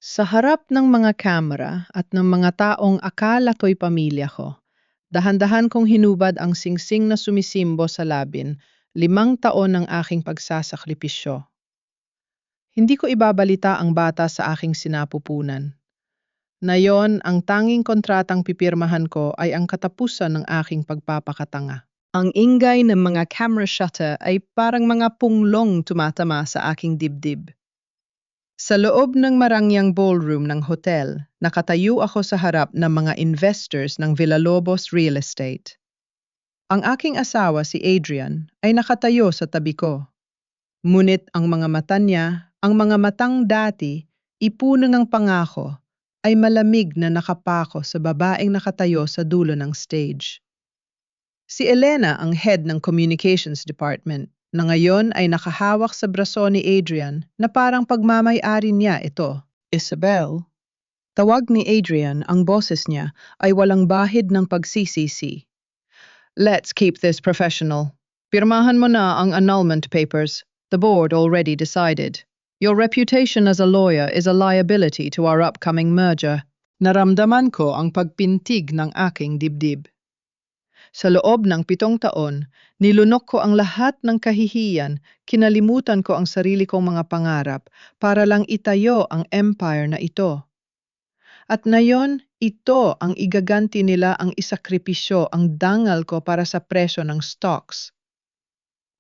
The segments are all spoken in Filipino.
Sa harap ng mga kamera at ng mga taong akala ko'y pamilya ko, dahan-dahan kong hinubad ang singsing na sumisimbo sa labin, 5 taon ng aking pagsasakripisyo. Hindi ko ibabalita ang bata sa aking sinapupunan. Nayon, ang tanging kontratang pipirmahan ko ay ang katapusan ng aking pagpapakatanga. Ang ingay ng mga camera shutter ay parang mga punglong tumatama sa aking dibdib. Sa loob ng marangyang ballroom ng hotel, nakatayo ako sa harap ng mga investors ng Villalobos Real Estate. Ang aking asawa si Adrian ay nakatayo sa tabi ko. Ngunit ang mga mata niya, ang mga matang dati, ipuno ng pangako, ay malamig na nakapako sa babaeng nakatayo sa dulo ng stage. Si Elena ang head ng communications department na ngayon ay nakahawak sa braso ni Adrian na parang pagmamay-ari niya ito. Isabel, tawag ni Adrian ang boses niya ay walang bahid ng pagsisisi. Let's keep this professional. Pirmahan mo na ang annulment papers. The board already decided. Your reputation as a lawyer is a liability to our upcoming merger. Naramdaman ko ang pagpintig ng aking dibdib. Sa loob ng 7 taon, nilunok ko ang lahat ng kahihiyan, kinalimutan ko ang sarili kong mga pangarap para lang itayo ang empire na ito. At ngayon, ito ang igaganti nila ang isakripisyo ang dangal ko para sa presyo ng stocks.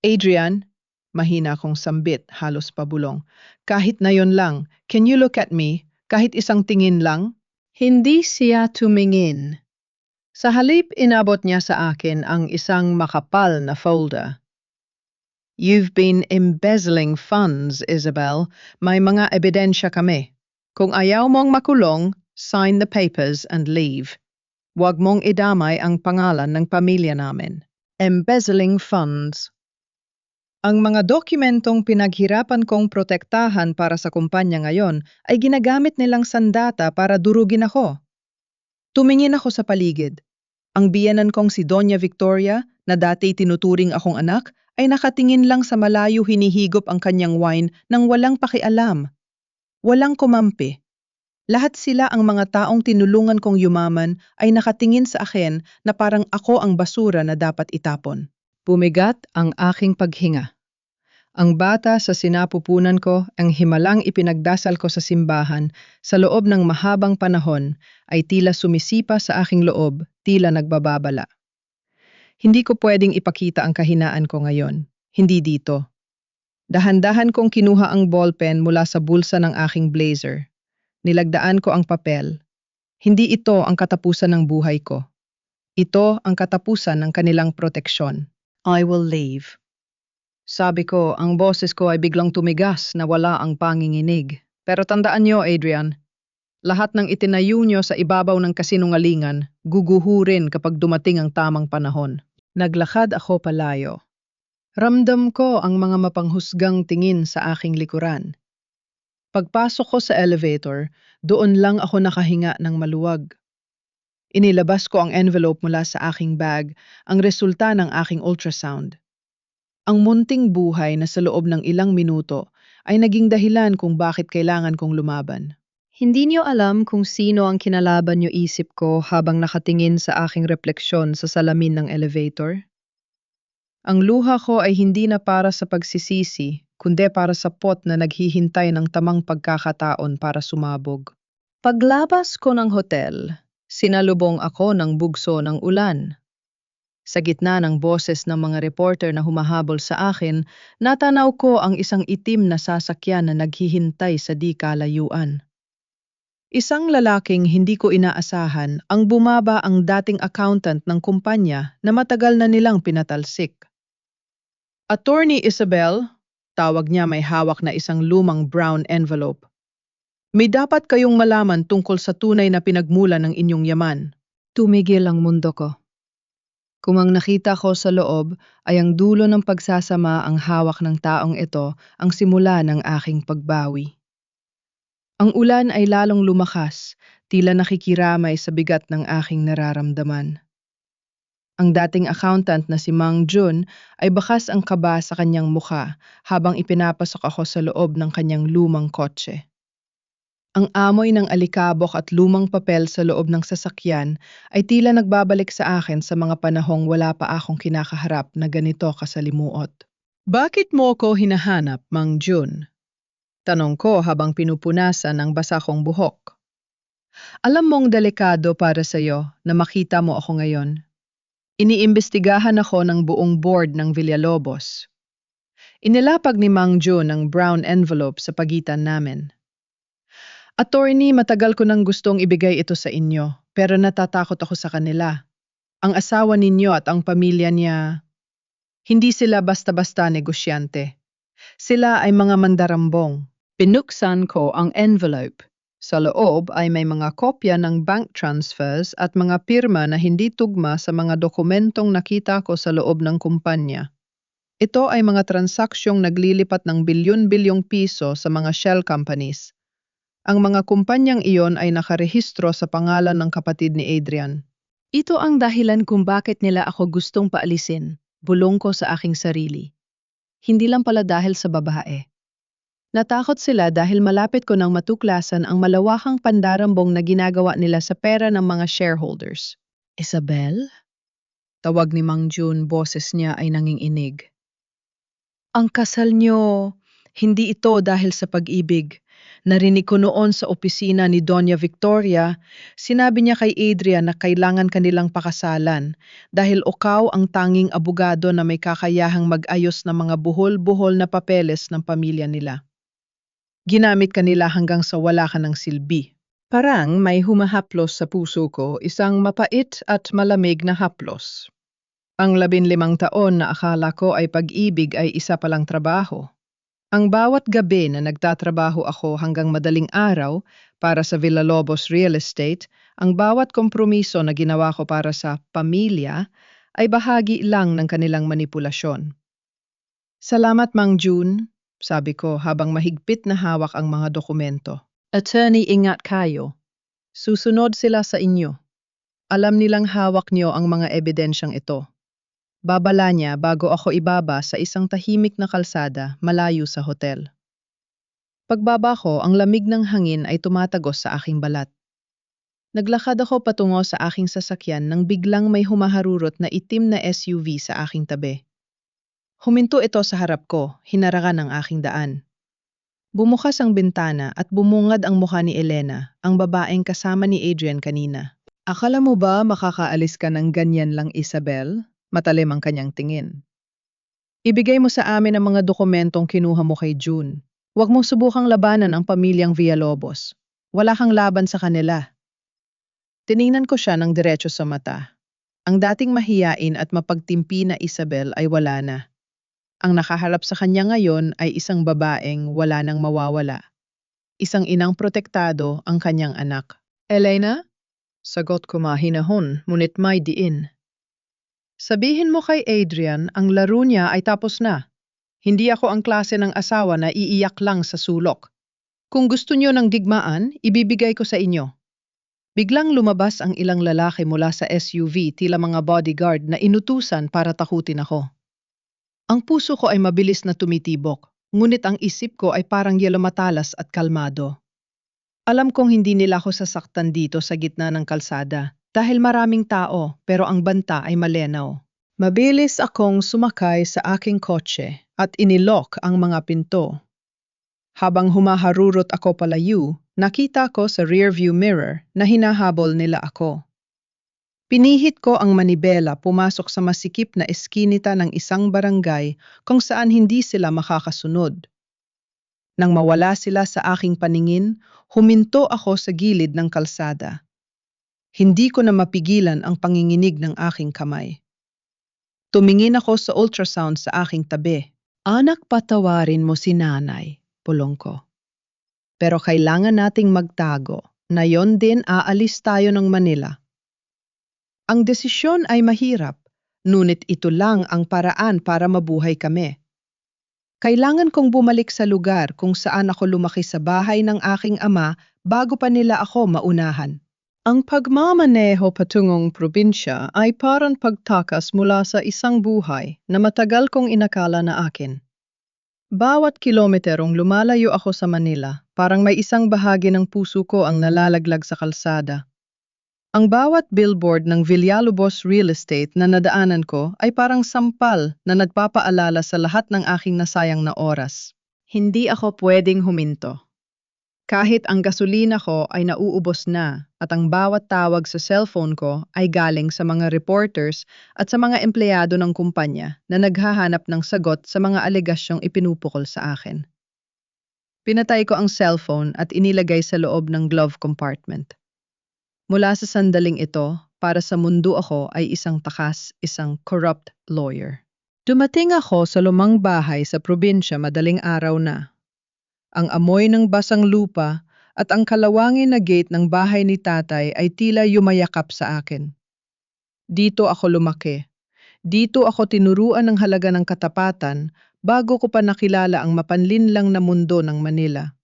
Adrian, mahina kong sambit, halos pabulong. Kahit na yon lang, can you look at me? Kahit isang tingin lang? Hindi siya tumingin. Sa halip inabot niya sa akin ang isang makapal na folder. You've been embezzling funds, Isabel. May mga ebidensya kami. Kung ayaw mong makulong, sign the papers and leave. Huwag mong idamay ang pangalan ng pamilya namin. Embezzling funds. Ang mga dokumentong pinaghirapan kong protektahan para sa kumpanya ngayon ay ginagamit nilang sandata para durugin ako. Tumingin ako sa paligid. Ang biyenan kong si Doña Victoria, na dati tinuturing akong anak, ay nakatingin lang sa malayo hinihigop ang kanyang wine nang walang pakialam. Walang kumampi. Lahat sila ang mga taong tinulungan kong yumaman ay nakatingin sa akin na parang ako ang basura na dapat itapon. Pumigat ang aking paghinga. Ang bata sa sinapupunan ko, ang himalang ipinagdasal ko sa simbahan, sa loob ng mahabang panahon, ay tila sumisipa sa aking loob, tila nagbababala. Hindi ko pwedeng ipakita ang kahinaan ko ngayon. Hindi dito. Dahan-dahan kong kinuha ang ballpen mula sa bulsa ng aking blazer. Nilagdaan ko ang papel. Hindi ito ang katapusan ng buhay ko. Ito ang katapusan ng kanilang proteksyon. I will leave. Sabi ko, ang boses ko ay biglang tumigas na wala ang panginginig. Pero tandaan niyo, Adrian, lahat ng itinayo niyo sa ibabaw ng kasinungalingan, guguhurin kapag dumating ang tamang panahon. Naglakad ako palayo. Ramdam ko ang mga mapanghusgang tingin sa aking likuran. Pagpasok ko sa elevator, doon lang ako nakahinga ng maluwag. Inilabas ko ang envelope mula sa aking bag, ang resulta ng aking ultrasound. Ang munting buhay na sa loob ng ilang minuto ay naging dahilan kung bakit kailangan kong lumaban. Hindi niyo alam kung sino ang kinalaban niyo isip ko habang nakatingin sa aking refleksyon sa salamin ng elevator? Ang luha ko ay hindi na para sa pagsisisi, kundi para sa pot na naghihintay ng tamang pagkakataon para sumabog. Paglabas ko ng hotel, sinalubong ako ng bugso ng ulan. Sa gitna ng boses ng mga reporter na humahabol sa akin, natanaw ko ang isang itim na sasakyan na naghihintay sa di kalayuan. Isang lalaking hindi ko inaasahan ang bumaba ang dating accountant ng kumpanya na matagal na nilang pinatalsik. Attorney Isabel, tawag niya may hawak na isang lumang brown envelope. May dapat kayong malaman tungkol sa tunay na pinagmula ng inyong yaman. Tumigil ang mundo ko. Kung ang nakita ko sa loob ay ang dulo ng pagsasama ang hawak ng taong ito ang simula ng aking pagbawi. Ang ulan ay lalong lumakas, tila nakikiramay sa bigat ng aking nararamdaman. Ang dating accountant na si Mang Jun ay bakas ang kaba sa kanyang mukha habang ipinapasok ako sa loob ng kanyang lumang kotse. Ang amoy ng alikabok at lumang papel sa loob ng sasakyan ay tila nagbabalik sa akin sa mga panahong wala pa akong kinakaharap na ganito kasalimuot. Bakit mo ko hinahanap, Mang Jun? Tanong ko habang pinupunasan ang basa kong buhok. Alam mong delikado para sa'yo na makita mo ako ngayon. Iniimbestigahan ako ng buong board ng Villalobos. Inilapag ni Mang Jun ang brown envelope sa pagitan namin. Attorney, matagal ko nang gustong ibigay ito sa inyo, pero natatakot ako sa kanila. Ang asawa ninyo at ang pamilya niya, hindi sila basta-basta negosyante. Sila ay mga mandarambong. Pinuksan ko ang envelope. Sa loob ay may mga kopya ng bank transfers at mga pirma na hindi tugma sa mga dokumentong nakita ko sa loob ng kumpanya. Ito ay mga transaksyong naglilipat ng bilyon-bilyong piso sa mga shell companies. Ang mga kumpanyang iyon ay nakarehistro sa pangalan ng kapatid ni Adrian. Ito ang dahilan kung bakit nila ako gustong paalisin, bulong ko sa aking sarili. Hindi lang pala dahil sa babae. Natakot sila dahil malapit ko nang matuklasan ang malawakang pandarambong na ginagawa nila sa pera ng mga shareholders. Isabel? Tawag ni Mang Jun, boses niya ay nanginginig. Ang kasal niyo, hindi ito dahil sa pag-ibig. Narinig ko noon sa opisina ni Doña Victoria, sinabi niya kay Adrian na kailangan kanilang pakasalan dahil ukaw ang tanging abogado na may kakayahang mag-ayos ng mga buhol-buhol na papeles ng pamilya nila. Ginamit kanila hanggang sa wala ka ng silbi. Parang may humahaplos sa puso ko, isang mapait at malamig na haplos. Ang 15 taon na akala ko ay pag-ibig ay isa palang trabaho. Ang bawat gabi na nagtatrabaho ako hanggang madaling araw para sa Villalobos Real Estate, ang bawat kompromiso na ginawa ko para sa pamilya ay bahagi lang ng kanilang manipulasyon. Salamat, Mang Jun, sabi ko habang mahigpit na hawak ang mga dokumento. Attorney, ingat kayo. Susunod sila sa inyo. Alam nilang hawak niyo ang mga ebidensyang ito. Babala niya bago ako ibaba sa isang tahimik na kalsada malayo sa hotel. Pagbaba ko, ang lamig ng hangin ay tumatagos sa aking balat. Naglakad ako patungo sa aking sasakyan nang biglang may humaharurot na itim na SUV sa aking tabi. Huminto ito sa harap ko, hinarangan ang aking daan. Bumukas ang bintana at bumungad ang mukha ni Elena, ang babaeng kasama ni Adrian kanina. Akala mo ba makakaalis ka ng ganyan lang, Isabel? Matalim ang kanyang tingin. Ibigay mo sa amin ang mga dokumentong kinuha mo kay June. Huwag mong subukang labanan ang pamilyang Villalobos. Wala kang laban sa kanila. Tiningnan ko siya ng diretso sa mata. Ang dating mahiyain at mapagtimpi na Isabel ay wala na. Ang nakaharap sa kanya ngayon ay isang babaeng wala nang mawawala. Isang inang protektado ang kanyang anak. Elena? Sagot ko mahinahon, ngunit may diin. Sabihin mo kay Adrian, ang laro niya ay tapos na. Hindi ako ang klase ng asawa na iiyak lang sa sulok. Kung gusto niyo ng digmaan, ibibigay ko sa inyo. Biglang lumabas ang ilang lalaki mula sa SUV tila mga bodyguard na inutusan para takutin ako. Ang puso ko ay mabilis na tumitibok, ngunit ang isip ko ay parang yelo matalas at kalmado. Alam kong hindi nila ako sasaktan dito sa gitna ng kalsada dahil maraming tao pero ang banta ay malinaw. Mabilis akong sumakay sa aking kotse at inilok ang mga pinto. Habang humaharurot ako palayo, nakita ko sa rearview mirror na hinahabol nila ako. Pinihit ko ang manibela pumasok sa masikip na eskinita ng isang barangay kung saan hindi sila makakasunod. Nang mawala sila sa aking paningin, huminto ako sa gilid ng kalsada. Hindi ko na mapigilan ang panginginig ng aking kamay. Tumingin ako sa ultrasound sa aking tabi. Anak, patawarin mo si nanay, pulong ko. Pero kailangan nating magtago na yon din aalis tayo ng Manila. Ang desisyon ay mahirap, ngunit ito lang ang paraan para mabuhay kami. Kailangan kong bumalik sa lugar kung saan ako lumaki sa bahay ng aking ama bago pa nila ako maunahan. Ang pagmamaneho patungong probinsya ay parang pagtakas mula sa isang buhay na matagal kong inakala na akin. Bawat kilometerong lumalayo ako sa Manila, parang may isang bahagi ng puso ko ang nalalaglag sa kalsada. Ang bawat billboard ng Villalobos Real Estate na nadaanan ko ay parang sampal na nagpapaalala sa lahat ng aking nasayang na oras. Hindi ako pwedeng huminto. Kahit ang gasolina ko ay nauubos na at ang bawat tawag sa cellphone ko ay galing sa mga reporters at sa mga empleyado ng kumpanya na naghahanap ng sagot sa mga alegasyong ipinupukol sa akin. Pinatay ko ang cellphone at inilagay sa loob ng glove compartment. Mula sa sandaling ito, para sa mundo ako ay isang takas, isang corrupt lawyer. Dumating ako sa lumang bahay sa probinsya madaling araw na. Ang amoy ng basang lupa at ang kalawangin na gate ng bahay ni tatay ay tila yumayakap sa akin. Dito ako lumaki. Dito ako tinuruan ng halaga ng katapatan bago ko pa nakilala ang mapanlinlang na mundo ng Manila.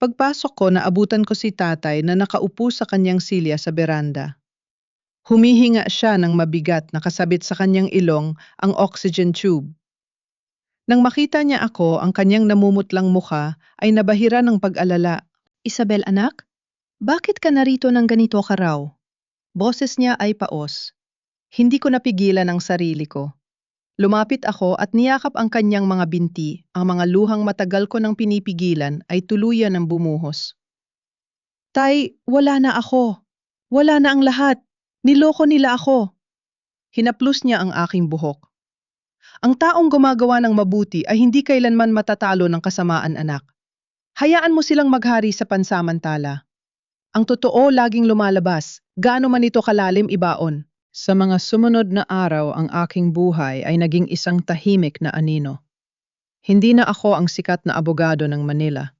Pagpasok ko, naabutan ko si tatay na nakaupo sa kanyang silya sa beranda. Humihinga siya ng mabigat na kasabit sa kanyang ilong ang oxygen tube. Nang makita niya ako, ang kanyang namumutlang mukha ay nabahira ng pag-alala. Isabel anak, bakit ka narito ng ganito ka raw? Boses niya ay paos. Hindi ko napigilan ang sarili ko. Lumapit ako at niyakap ang kanyang mga binti, ang mga luhang matagal ko nang pinipigilan ay tuluyan ng bumuhos. Tay, wala na ako. Wala na ang lahat. Niloko nila ako. Hinaplos niya ang aking buhok. Ang taong gumagawa ng mabuti ay hindi kailanman matatalo ng kasamaan, anak. Hayaan mo silang maghari sa pansamantala. Ang totoo laging lumalabas, gaano man ito kalalim ibaon. Sa mga sumunod na araw, ang aking buhay ay naging isang tahimik na anino. Hindi na ako ang sikat na abogado ng Manila.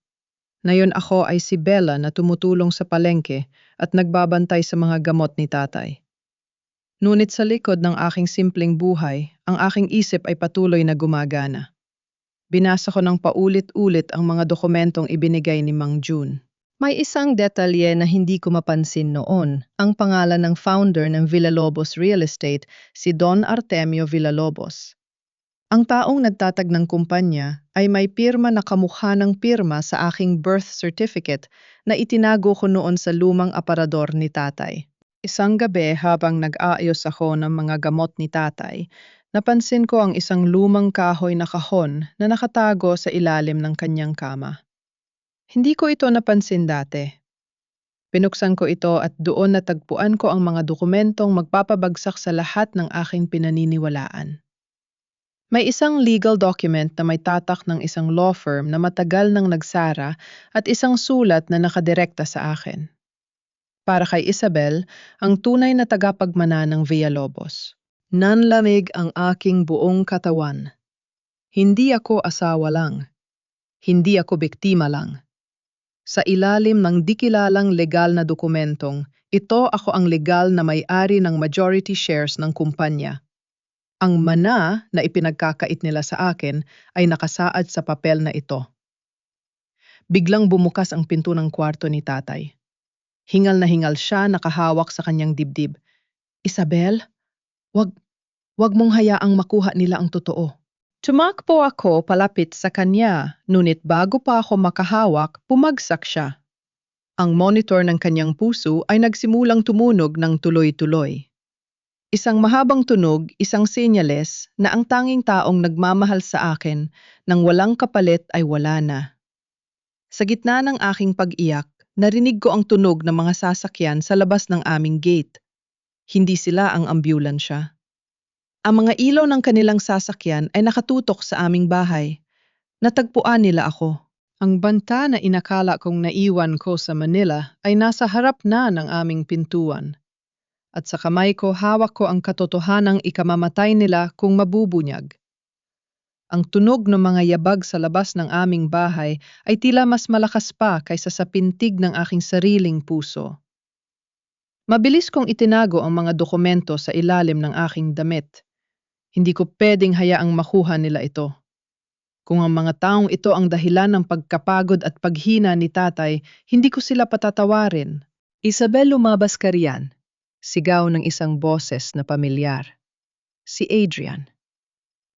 Ngayon ako ay si Bella na tumutulong sa palengke at nagbabantay sa mga gamot ni tatay. Ngunit sa likod ng aking simpleng buhay, ang aking isip ay patuloy na gumagana. Binasa ko ng paulit-ulit ang mga dokumentong ibinigay ni Mang June. May isang detalye na hindi ko mapansin noon, ang pangalan ng founder ng Villalobos Real Estate, si Don Artemio Villalobos. Ang taong nagtatag ng kumpanya ay may pirma na kamukha ng pirma sa aking birth certificate na itinago ko noon sa lumang aparador ni tatay. Isang gabi habang nag-aayos ako ng mga gamot ni tatay, napansin ko ang isang lumang kahoy na kahon na nakatago sa ilalim ng kanyang kama. Hindi ko ito napansin dati. Binuksan ko ito at doon natagpuan ko ang mga dokumentong magpapabagsak sa lahat ng aking pinaniniwalaan. May isang legal document na may tatak ng isang law firm na matagal nang nagsara at isang sulat na nakadirekta sa akin. Para kay Isabel, ang tunay na tagapagmana ng Villalobos. Nanlamig ang aking buong katawan. Hindi ako asawa lang. Hindi ako biktima lang. Sa ilalim ng di kilalang legal na dokumentong, ito ako ang legal na may-ari ng majority shares ng kumpanya. Ang mana na ipinagkakait nila sa akin ay nakasaad sa papel na ito. Biglang bumukas ang pinto ng kwarto ni tatay. Hingal na hingal siya, nakahawak sa kanyang dibdib. Isabel, wag mong hayaang makuha nila ang totoo. Tumakbo ako palapit sa kanya, ngunit bago pa ako makahawak, bumagsak siya. Ang monitor ng kanyang puso ay nagsimulang tumunog ng tuloy-tuloy. Isang mahabang tunog, isang senyales na ang tanging taong nagmamahal sa akin nang walang kapalit ay wala na. Sa gitna ng aking pag-iyak, narinig ko ang tunog ng mga sasakyan sa labas ng aming gate. Hindi sila ang ambulansya. Ang mga ilaw ng kanilang sasakyan ay nakatutok sa aming bahay. Natagpuan nila ako. Ang banta na inakala kong naiwan ko sa Manila ay nasa harap na ng aming pintuan. At sa kamay ko hawak ko ang katotohanang ikamamatay nila kung mabubunyag. Ang tunog ng mga yabag sa labas ng aming bahay ay tila mas malakas pa kaysa sa pintig ng aking sariling puso. Mabilis kong itinago ang mga dokumento sa ilalim ng aking damit. Hindi ko pwedeng hayaang makuha nila ito. Kung ang mga taong ito ang dahilan ng pagkapagod at paghina ni tatay, hindi ko sila patatawarin. Isabel, lumabas ka riyan. Sigaw ng isang boses na pamilyar. Si Adrian.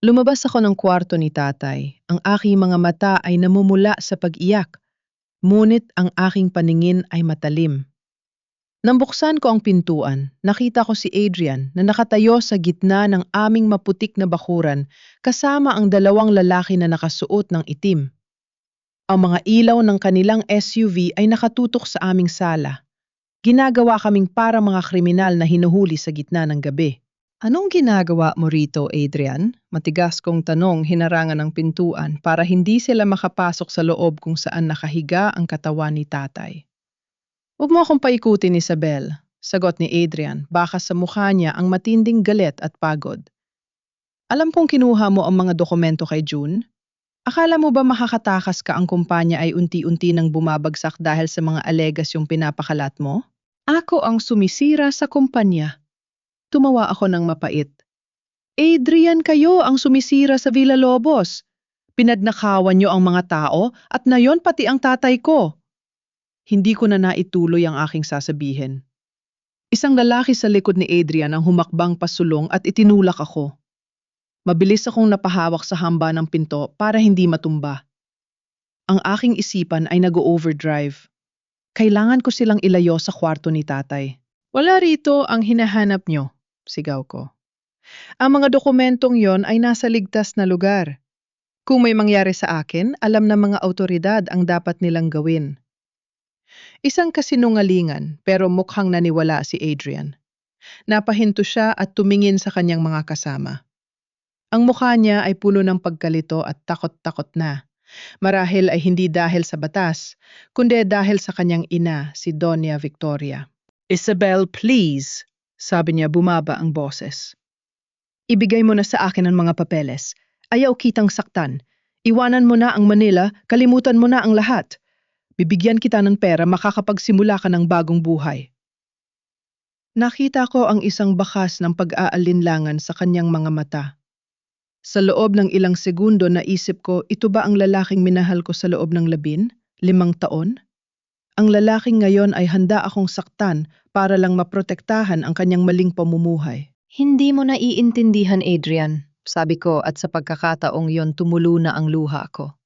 Lumabas ako ng kwarto ni tatay. Ang aking mga mata ay namumula sa pag-iyak. Ngunit ang aking paningin ay matalim. Nang buksan ko ang pintuan, nakita ko si Adrian na nakatayo sa gitna ng aming maputik na bakuran kasama ang dalawang lalaki na nakasuot ng itim. Ang mga ilaw ng kanilang SUV ay nakatutok sa aming sala. Ginagawa kaming para mga kriminal na hinuhuli sa gitna ng gabi. Anong ginagawa mo rito, Adrian? Matigas kong tanong hinarangan ng pintuan para hindi sila makapasok sa loob kung saan nakahiga ang katawan ni tatay. Huwag mo akong paikutin, Isabel, sagot ni Adrian, baka sa mukha niya ang matinding galit at pagod. Alam kong kinuha mo ang mga dokumento kay June. Akala mo ba makakatakas ka ang kumpanya ay unti-unti nang bumabagsak dahil sa mga alegasyong pinapakalat mo? Ako ang sumisira sa kumpanya. Tumawa ako ng mapait. Adrian, kayo ang sumisira sa Villalobos. Pinadnakawan niyo ang mga tao at nayon pati ang tatay ko. Hindi ko na naituloy ang aking sasabihin. Isang lalaki sa likod ni Adrian ang humakbang pasulong at itinulak ako. Mabilis akong napahawak sa hamba ng pinto para hindi matumba. Ang aking isipan ay nag-overdrive. Kailangan ko silang ilayo sa kwarto ni tatay. Wala rito ang hinahanap nyo, sigaw ko. Ang mga dokumentong yon ay nasa ligtas na lugar. Kung may mangyari sa akin, alam ng mga autoridad ang dapat nilang gawin. Isang kasinungalingan pero mukhang naniwala si Adrian. Napahinto siya at tumingin sa kanyang mga kasama. Ang mukha niya ay puno ng pagkalito at takot-takot na. Marahil ay hindi dahil sa batas, kundi dahil sa kanyang ina, si Doña Victoria. Isabel, please, sabi niya bumaba ang boses. Ibigay mo na sa akin ang mga papeles. Ayaw kitang saktan. Iwanan mo na ang Manila, kalimutan mo na ang lahat. Bibigyan kita ng pera, makakapagsimula ka ng bagong buhay. Nakita ko ang isang bakas ng pag-aalinlangan sa kanyang mga mata. Sa loob ng ilang segundo naisip ko, ito ba ang lalaking minahal ko sa loob ng 5 taon? Ang lalaking ngayon ay handa akong saktan para lang maprotektahan ang kanyang maling pamumuhay. Hindi mo na iintindihan, Adrian, sabi ko at sa pagkakataong yon tumulo na ang luha ko.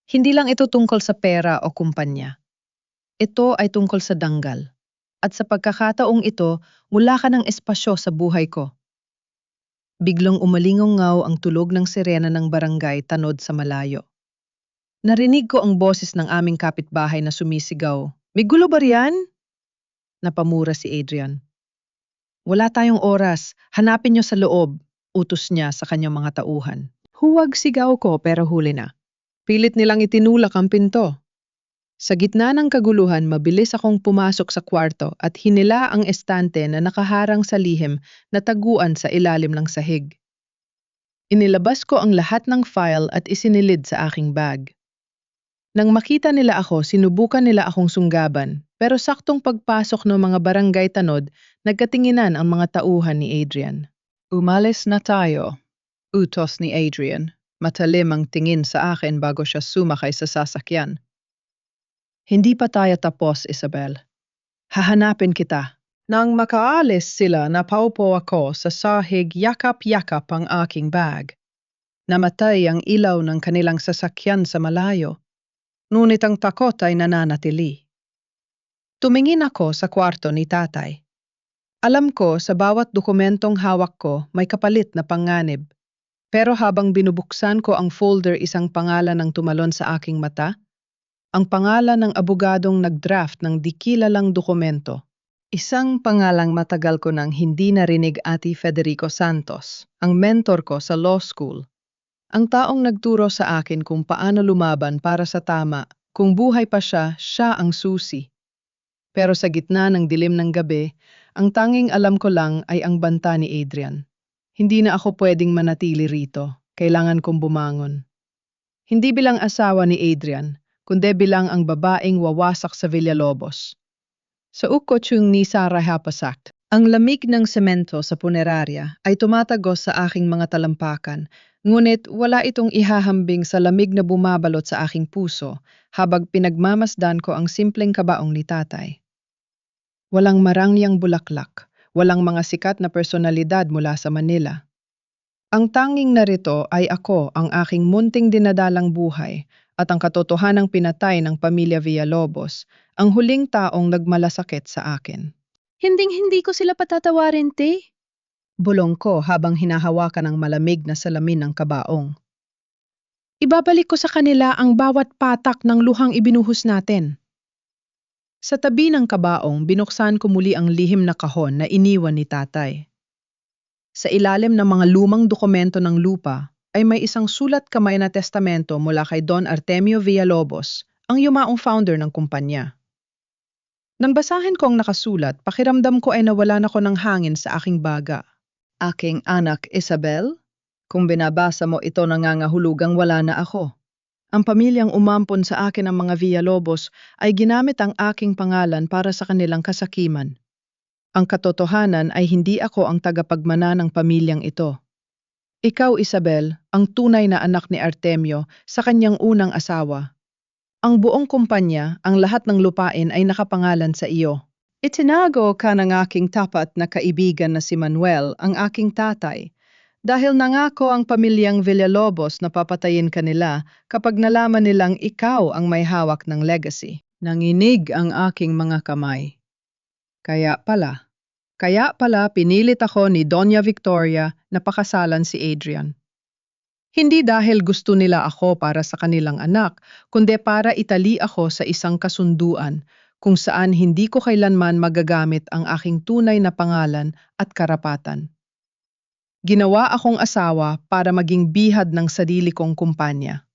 Hindi lang ito tungkol sa pera o kumpanya. Ito ay tungkol sa danggal. At sa pagkakataong ito, wala ka ng espasyo sa buhay ko. Biglang umalingaw ang tulog ng sirena ng barangay tanod sa malayo. Narinig ko ang boses ng aming kapitbahay na sumisigaw, "May gulo ba riyan?" Napamura si Adrian. "Wala tayong oras, hanapin niyo sa loob," utos niya sa kanyang mga tauhan. Huwag sigaw ko pero huli na. Pilit nilang itinulak ang pinto. Sa gitna ng kaguluhan, mabilis akong pumasok sa kwarto at hinila ang estante na nakaharang sa lihim na taguan sa ilalim ng sahig. Inilabas ko ang lahat ng file at isinilid sa aking bag. Nang makita nila ako, sinubukan nila akong sunggaban, pero saktong pagpasok ng mga barangay tanod, nagkatinginan ang mga tauhan ni Adrian. "Umalis na tayo," utos ni Adrian. Matalim ang tingin sa akin bago siya sumakay sa sasakyan. "Hindi pa tayo tapos, Isabel. Hahanapin kita." Nang makaalis sila, napaupo ako sa sahig, yakap-yakap ang aking bag. Namatay ang ilaw ng kanilang sasakyan sa malayo. Ngunit ang takot ay nananatili. Tumingin ako sa kwarto ni tatay. Alam ko sa bawat dokumentong hawak ko may kapalit na panganib. Pero habang binubuksan ko ang folder, isang pangalan ang tumalon sa aking mata. Ang pangalan ng abogadong nag-draft ng di kilalang dokumento. Isang pangalang matagal ko nang hindi narinig, Ate Federico Santos, ang mentor ko sa law school. Ang taong nagturo sa akin kung paano lumaban para sa tama, kung buhay pa siya, siya ang susi. Pero sa gitna ng dilim ng gabi, ang tanging alam ko lang ay ang banta ni Adrian. Hindi na ako pwedeng manatili rito, kailangan kong bumangon. Hindi bilang asawa ni Adrian, kundi bilang ang babaeng wawasak sa Villalobos. Sa ukkotsyung ni Sarah Hapasak, ang lamig ng semento sa punerarya ay tumatagos sa aking mga talampakan, ngunit wala itong ihahambing sa lamig na bumabalot sa aking puso habang pinagmamasdan ko ang simpleng kabaong ni tatay. Walang marangyang bulaklak, walang mga sikat na personalidad mula sa Manila. Ang tanging narito ay ako, ang aking munting dinadalang buhay, at ang katotohanang pinatay ng pamilya Villalobos, ang huling taong nagmalasakit sa akin. Hinding-hindi ko sila patatawarin, te. Bulong ko habang hinahawakan ang malamig na salamin ng kabaong. Ibabalik ko sa kanila ang bawat patak ng luhang ibinuhos natin. Sa tabi ng kabaong, binuksan ko muli ang lihim na kahon na iniwan ni tatay. Sa ilalim ng mga lumang dokumento ng lupa ay may isang sulat kamay na testamento mula kay Don Artemio Villalobos, ang yumaong founder ng kumpanya. Nang basahin ko ang nakasulat, pakiramdam ko ay nawalan ako ng hangin sa aking baga. Aking anak Isabel, kung binabasa mo ito nangangahulugang wala na ako. Ang pamilyang umampon sa akin ng mga Villalobos ay ginamit ang aking pangalan para sa kanilang kasakiman. Ang katotohanan ay hindi ako ang tagapagmana ng pamilyang ito. Ikaw, Isabel, ang tunay na anak ni Artemio sa kanyang unang asawa. Ang buong kumpanya, ang lahat ng lupain ay nakapangalan sa iyo. Itinago ka ng aking tapat na kaibigan na si Manuel, ang aking tatay, dahil nangako ang pamilyang Villalobos na papatayin ka nila kapag nalaman nilang ikaw ang may hawak ng legacy. Nanginig ang aking mga kamay. Kaya pala pinilit ako ni Doña Victoria na pakasalan si Adrian. Hindi dahil gusto nila ako para sa kanilang anak, kundi para itali ako sa isang kasunduan kung saan hindi ko kailanman magagamit ang aking tunay na pangalan at karapatan. Ginawa akong asawa para maging bihad ng sarili kong kumpanya.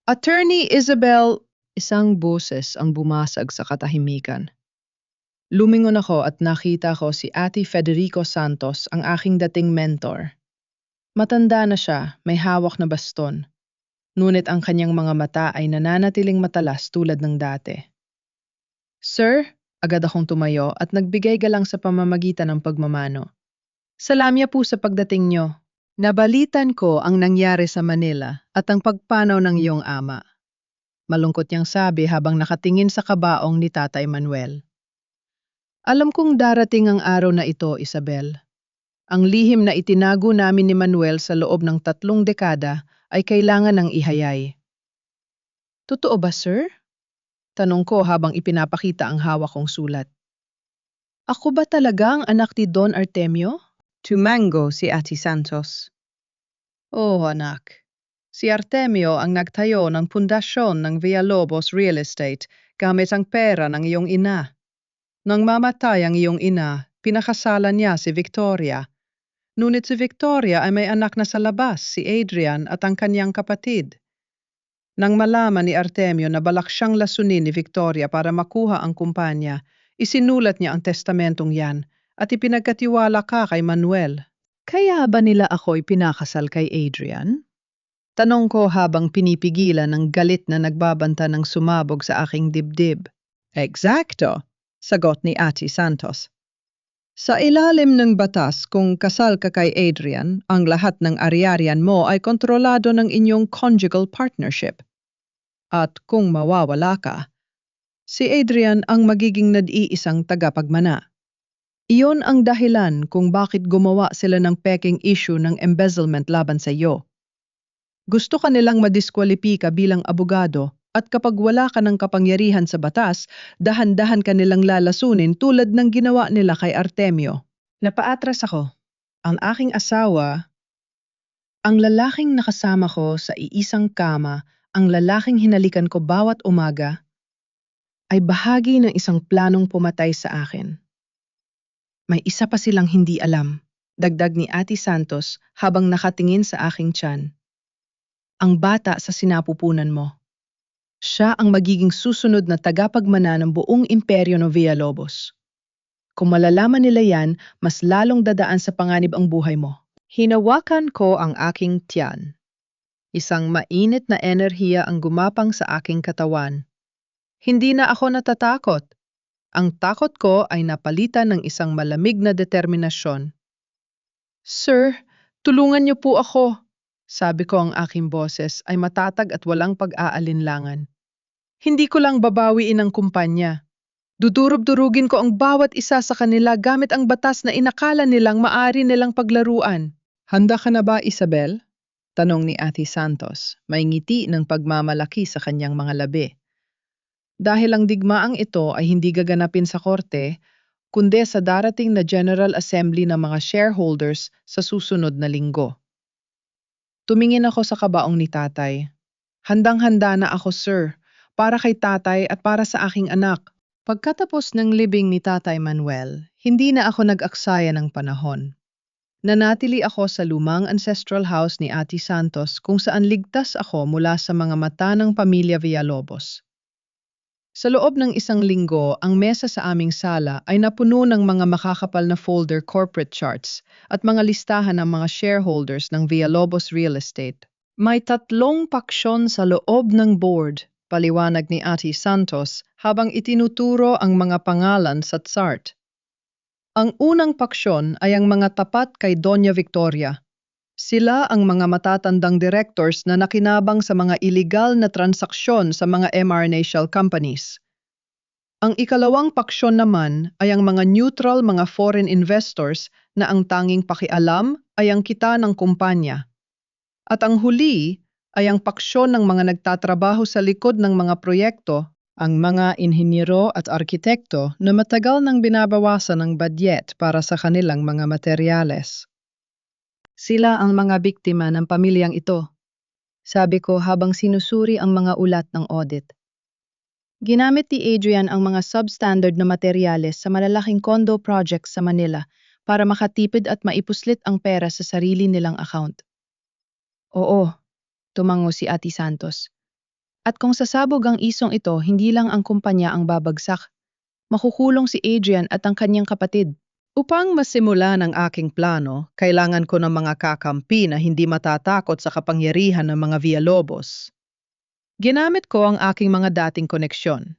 Attorney Isabel, isang boses ang bumasag sa katahimikan. Lumingon ako at nakita ko si Ate Federico Santos, ang aking dating mentor. Matanda na siya, may hawak na baston. Ngunit ang kanyang mga mata ay nananatiling matalas tulad ng dati. Sir, agad akong tumayo at nagbigay galang sa pamamagitan ng pagmamano. Salamya po sa pagdating nyo. Nabalitan ko ang nangyari sa Manila at ang pagpanaw ng iyong ama. Malungkot niyang sabi habang nakatingin sa kabaong ni Tatay Manuel. Alam kong darating ang araw na ito, Isabel. Ang lihim na itinago namin ni Manuel sa loob ng 3 dekada ay kailangan ng ihayay. Totoo ba, sir? Tanong ko habang ipinapakita ang hawak kong sulat. Ako ba talaga ang anak ni Don Artemio? Tumango si Ate Santos. Oh, anak. Si Artemio ang nagtayo ng pundasyon ng Villalobos Real Estate gamit ang pera ng iyong ina. Nang mamatay ang iyong ina, pinakasalan niya si Victoria. Ngunit si Victoria ay may anak na sa labas, si Adrian at ang kanyang kapatid. Nang malaman ni Artemio na balak siyang lasunin ni Victoria para makuha ang kumpanya, isinulat niya ang testamentong yan at ipinagkatiwala ka kay Manuel. Kaya ba nila ako'y pinakasal kay Adrian? Tanong ko habang pinipigilan ng galit na nagbabanta ng sumabog sa aking dibdib. Exacto, sagot ni Ate Santos. Sa ilalim ng batas, kung kasal ka kay Adrian, ang lahat ng ari-arian mo ay kontrolado ng inyong conjugal partnership. At kung mawawala ka, si Adrian ang magiging nag-iisang tagapagmana. Iyon ang dahilan kung bakit gumawa sila ng peking issue ng embezzlement laban sa iyo. Gusto ka nilang madiskwalipika bilang abogado at kapag wala ka ng kapangyarihan sa batas, dahan-dahan ka nilang lalasunin tulad ng ginawa nila kay Artemio. Napaatras ako. Ang aking asawa, ang lalaking nakasama ko sa iisang kama, ang lalaking hinalikan ko bawat umaga, ay bahagi ng isang planong pumatay sa akin. May isa pa silang hindi alam, dagdag ni Ate Santos habang nakatingin sa aking tiyan. Ang bata sa sinapupunan mo. Siya ang magiging susunod na tagapagmana ng buong imperyo ng Villalobos. Kung malalaman nila yan, mas lalong dadaan sa panganib ang buhay mo. Hinawakan ko ang aking tiyan. Isang mainit na enerhiya ang gumapang sa aking katawan. Hindi na ako natatakot. Ang takot ko ay napalitan ng isang malamig na determinasyon. Sir, tulungan niyo po ako. Sabi ko, ang aking boses ay matatag at walang pag-aalinlangan. Hindi ko lang babawiin ang kumpanya. Dudurog-durugin ko ang bawat isa sa kanila gamit ang batas na inakala nilang maaari nilang paglaruan. Handa ka na ba, Isabel? Tanong ni Ate Santos, may ngiti ng pagmamalaki sa kanyang mga labi. Dahil ang digmaang ito ay hindi gaganapin sa korte, kundi sa darating na General Assembly ng mga shareholders sa susunod na linggo. Tumingin ako sa kabaong ni tatay. Handang-handa na ako, sir, para kay tatay at para sa aking anak. Pagkatapos ng libing ni Tatay Manuel, hindi na ako nag-aksaya ng panahon. Nanatili ako sa lumang ancestral house ni Ate Santos kung saan ligtas ako mula sa mga mata ng pamilya Villalobos. Sa loob ng isang linggo, ang mesa sa aming sala ay napuno ng mga makakapal na folder corporate charts at mga listahan ng mga shareholders ng Villalobos Real Estate. May 3 paksyon sa loob ng board, paliwanag ni Ate Santos habang itinuturo ang mga pangalan sa chart. Ang unang paksyon ay ang mga tapat kay Doña Victoria. Sila ang mga matatandang directors na nakinabang sa mga illegal na transaksyon sa mga mRNA shell companies. Ang ikalawang paksyon naman ay ang mga neutral mga foreign investors na ang tanging pakialam ay ang kita ng kumpanya. At ang huli ay ang paksyon ng mga nagtatrabaho sa likod ng mga proyekto, ang mga inhinyero at arkitekto na matagal nang binabawasan ng budget para sa kanilang mga materyales. Sila ang mga biktima ng pamilyang ito, sabi ko habang sinusuri ang mga ulat ng audit. Ginamit ni Adrian ang mga substandard na materyales sa malalaking condo projects sa Manila para makatipid at maipuslit ang pera sa sarili nilang account. Oo, tumango si Ate Santos. At kung sasabog ang isong ito, hindi lang ang kumpanya ang babagsak. Makukulong si Adrian at ang kanyang kapatid. Upang masimulan ang aking plano, kailangan ko ng mga kakampi na hindi matatakot sa kapangyarihan ng mga Villalobos. Ginamit ko ang aking mga dating koneksyon.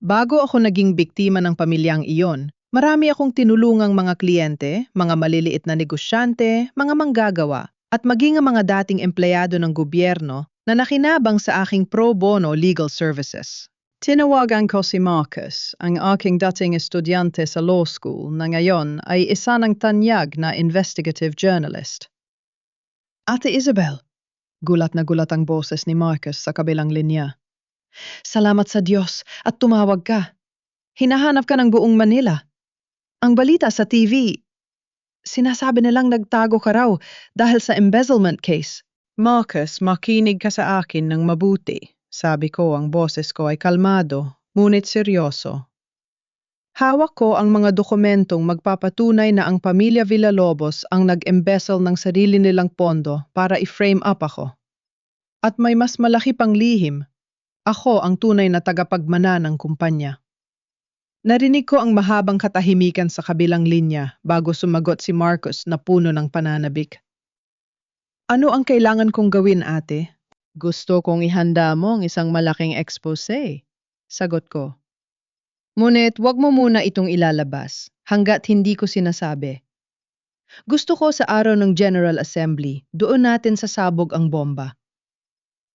Bago ako naging biktima ng pamilyang iyon, marami akong tinulungang mga kliyente, mga maliliit na negosyante, mga manggagawa, at maging ang mga dating empleyado ng gobyerno na nakinabang sa aking pro bono legal services. Tinawagan ko si Marcus, ang aking dating estudyante sa law school na ngayon ay isa ng tanyag na investigative journalist. Ate Isabel, gulat na gulat ang boses ni Marcus sa kabilang linya. Salamat sa Diyos at tumawag ka. Hinahanap ka ng buong Manila. Ang balita sa TV, sinasabi nilang nagtago ka raw dahil sa embezzlement case. Marcus, makinig ka sa akin ng mabuti. Sabi ko, ang boses ko ay kalmado, ngunit seryoso. Hawak ko ang mga dokumentong magpapatunay na ang pamilya Villalobos ang nag-embezzle ng sarili nilang pondo para i-frame up ako. At may mas malaki pang lihim. Ako ang tunay na tagapagmana ng kumpanya. Narinig ko ang mahabang katahimikan sa kabilang linya bago sumagot si Marcus na puno ng pananabik. Ano ang kailangan kong gawin, ate? Gusto kong ihanda mo ang isang malaking expose. Sagot ko. Ngunit wag mo muna itong ilalabas hanggat hindi ko sinasabi. Gusto ko sa araw ng General Assembly, doon natin sasabog ang bomba.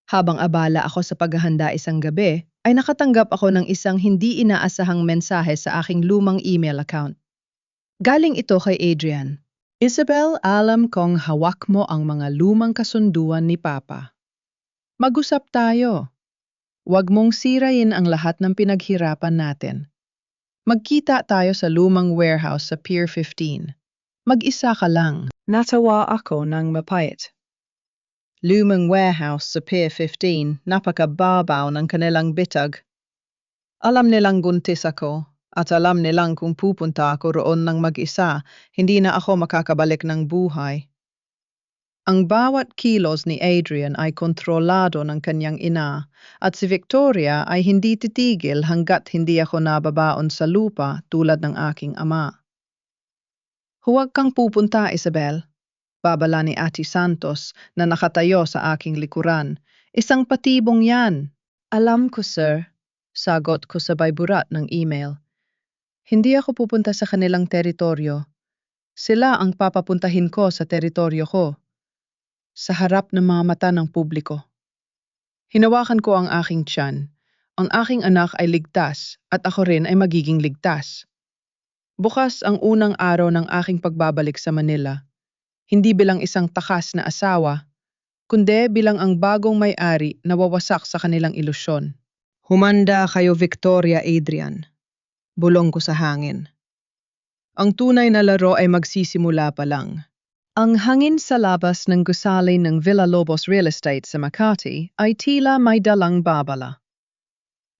Habang abala ako sa paghahanda isang gabi, ay nakatanggap ako ng isang hindi inaasahang mensahe sa aking lumang email account. Galing ito kay Adrian. Isabel, alam kong hawak mo ang mga lumang kasunduan ni Papa. Mag-usap tayo. Huwag mong sirain ang lahat ng pinaghirapan natin. Magkita tayo sa lumang warehouse sa Pier 15. Mag-isa ka lang. Natawa ako ng mapait. Lumang warehouse sa Pier 15, napakababaw ng kanilang bitag. Alam nilang guntis ako, at alam nilang kung pupunta ako roon ng mag-isa, hindi na ako makakabalik ng buhay. Ang bawat kilos ni Adrian ay kontrolado ng kanyang ina, at si Victoria ay hindi titigil hanggat hindi ako nababaon sa lupa tulad ng aking ama. Huwag kang pupunta, Isabel. Babala ni Ate Santos na nakatayo sa aking likuran. Isang patibong yan. Alam ko, sir. Sagot ko sabay burat ng email. Hindi ako pupunta sa kanilang teritoryo. Sila ang papapuntahin ko sa teritoryo ko. Sa harap ng mga mata ng publiko. Hinawakan ko ang aking tiyan. Ang aking anak ay ligtas at ako rin ay magiging ligtas. Bukas ang unang araw ng aking pagbabalik sa Manila. hindi bilang isang takas na asawa, kundi bilang ang bagong may-ari na wawasak sa kanilang ilusyon. Humanda kayo, Victoria Adrian. Bulong ko sa hangin. Ang tunay na laro ay magsisimula pa lang. Ang hangin sa labas ng gusali ng Villa Lobos Real Estate sa Makati ay tila may dalang babala.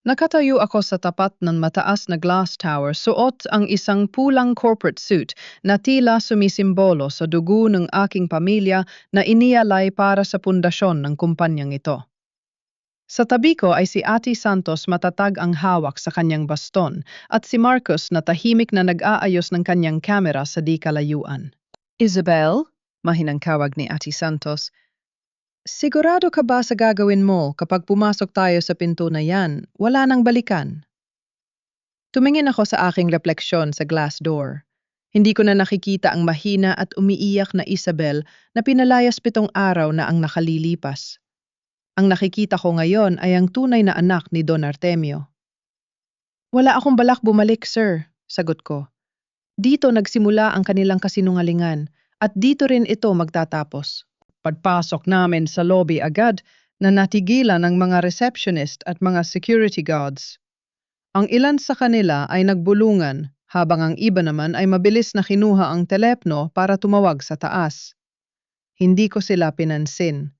Nakatayo ako sa tapat ng mataas na glass tower, suot ang isang pulang corporate suit na tila sumisimbolo sa dugo ng aking pamilya na inialay para sa pundasyon ng kumpanyang ito. Sa tabi ko ay si Ate Santos, matatag ang hawak sa kanyang baston, at si Marcos na tahimik na nag-aayos ng kanyang kamera sa di kalayuan. Isabel, mahinang kawag ni Ate Santos, sigurado ka ba sa gagawin mo kapag pumasok tayo sa pinto na yan, wala nang balikan? Tumingin ako sa aking refleksyon sa glass door. Hindi ko na nakikita ang mahina at umiiyak na Isabel na pinalayas 7 araw na ang nakalilipas. Ang nakikita ko ngayon ay ang tunay na anak ni Don Artemio. Wala akong balak bumalik, sir, sagot ko. Dito nagsimula ang kanilang kasinungalingan at dito rin ito magtatapos. Pagpasok namin sa lobby agad na natigilan ang mga receptionist at mga security guards. Ang ilan sa kanila ay nagbulungan habang ang iba naman ay mabilis na kinuha ang telepno para tumawag sa taas. Hindi ko sila pinansin.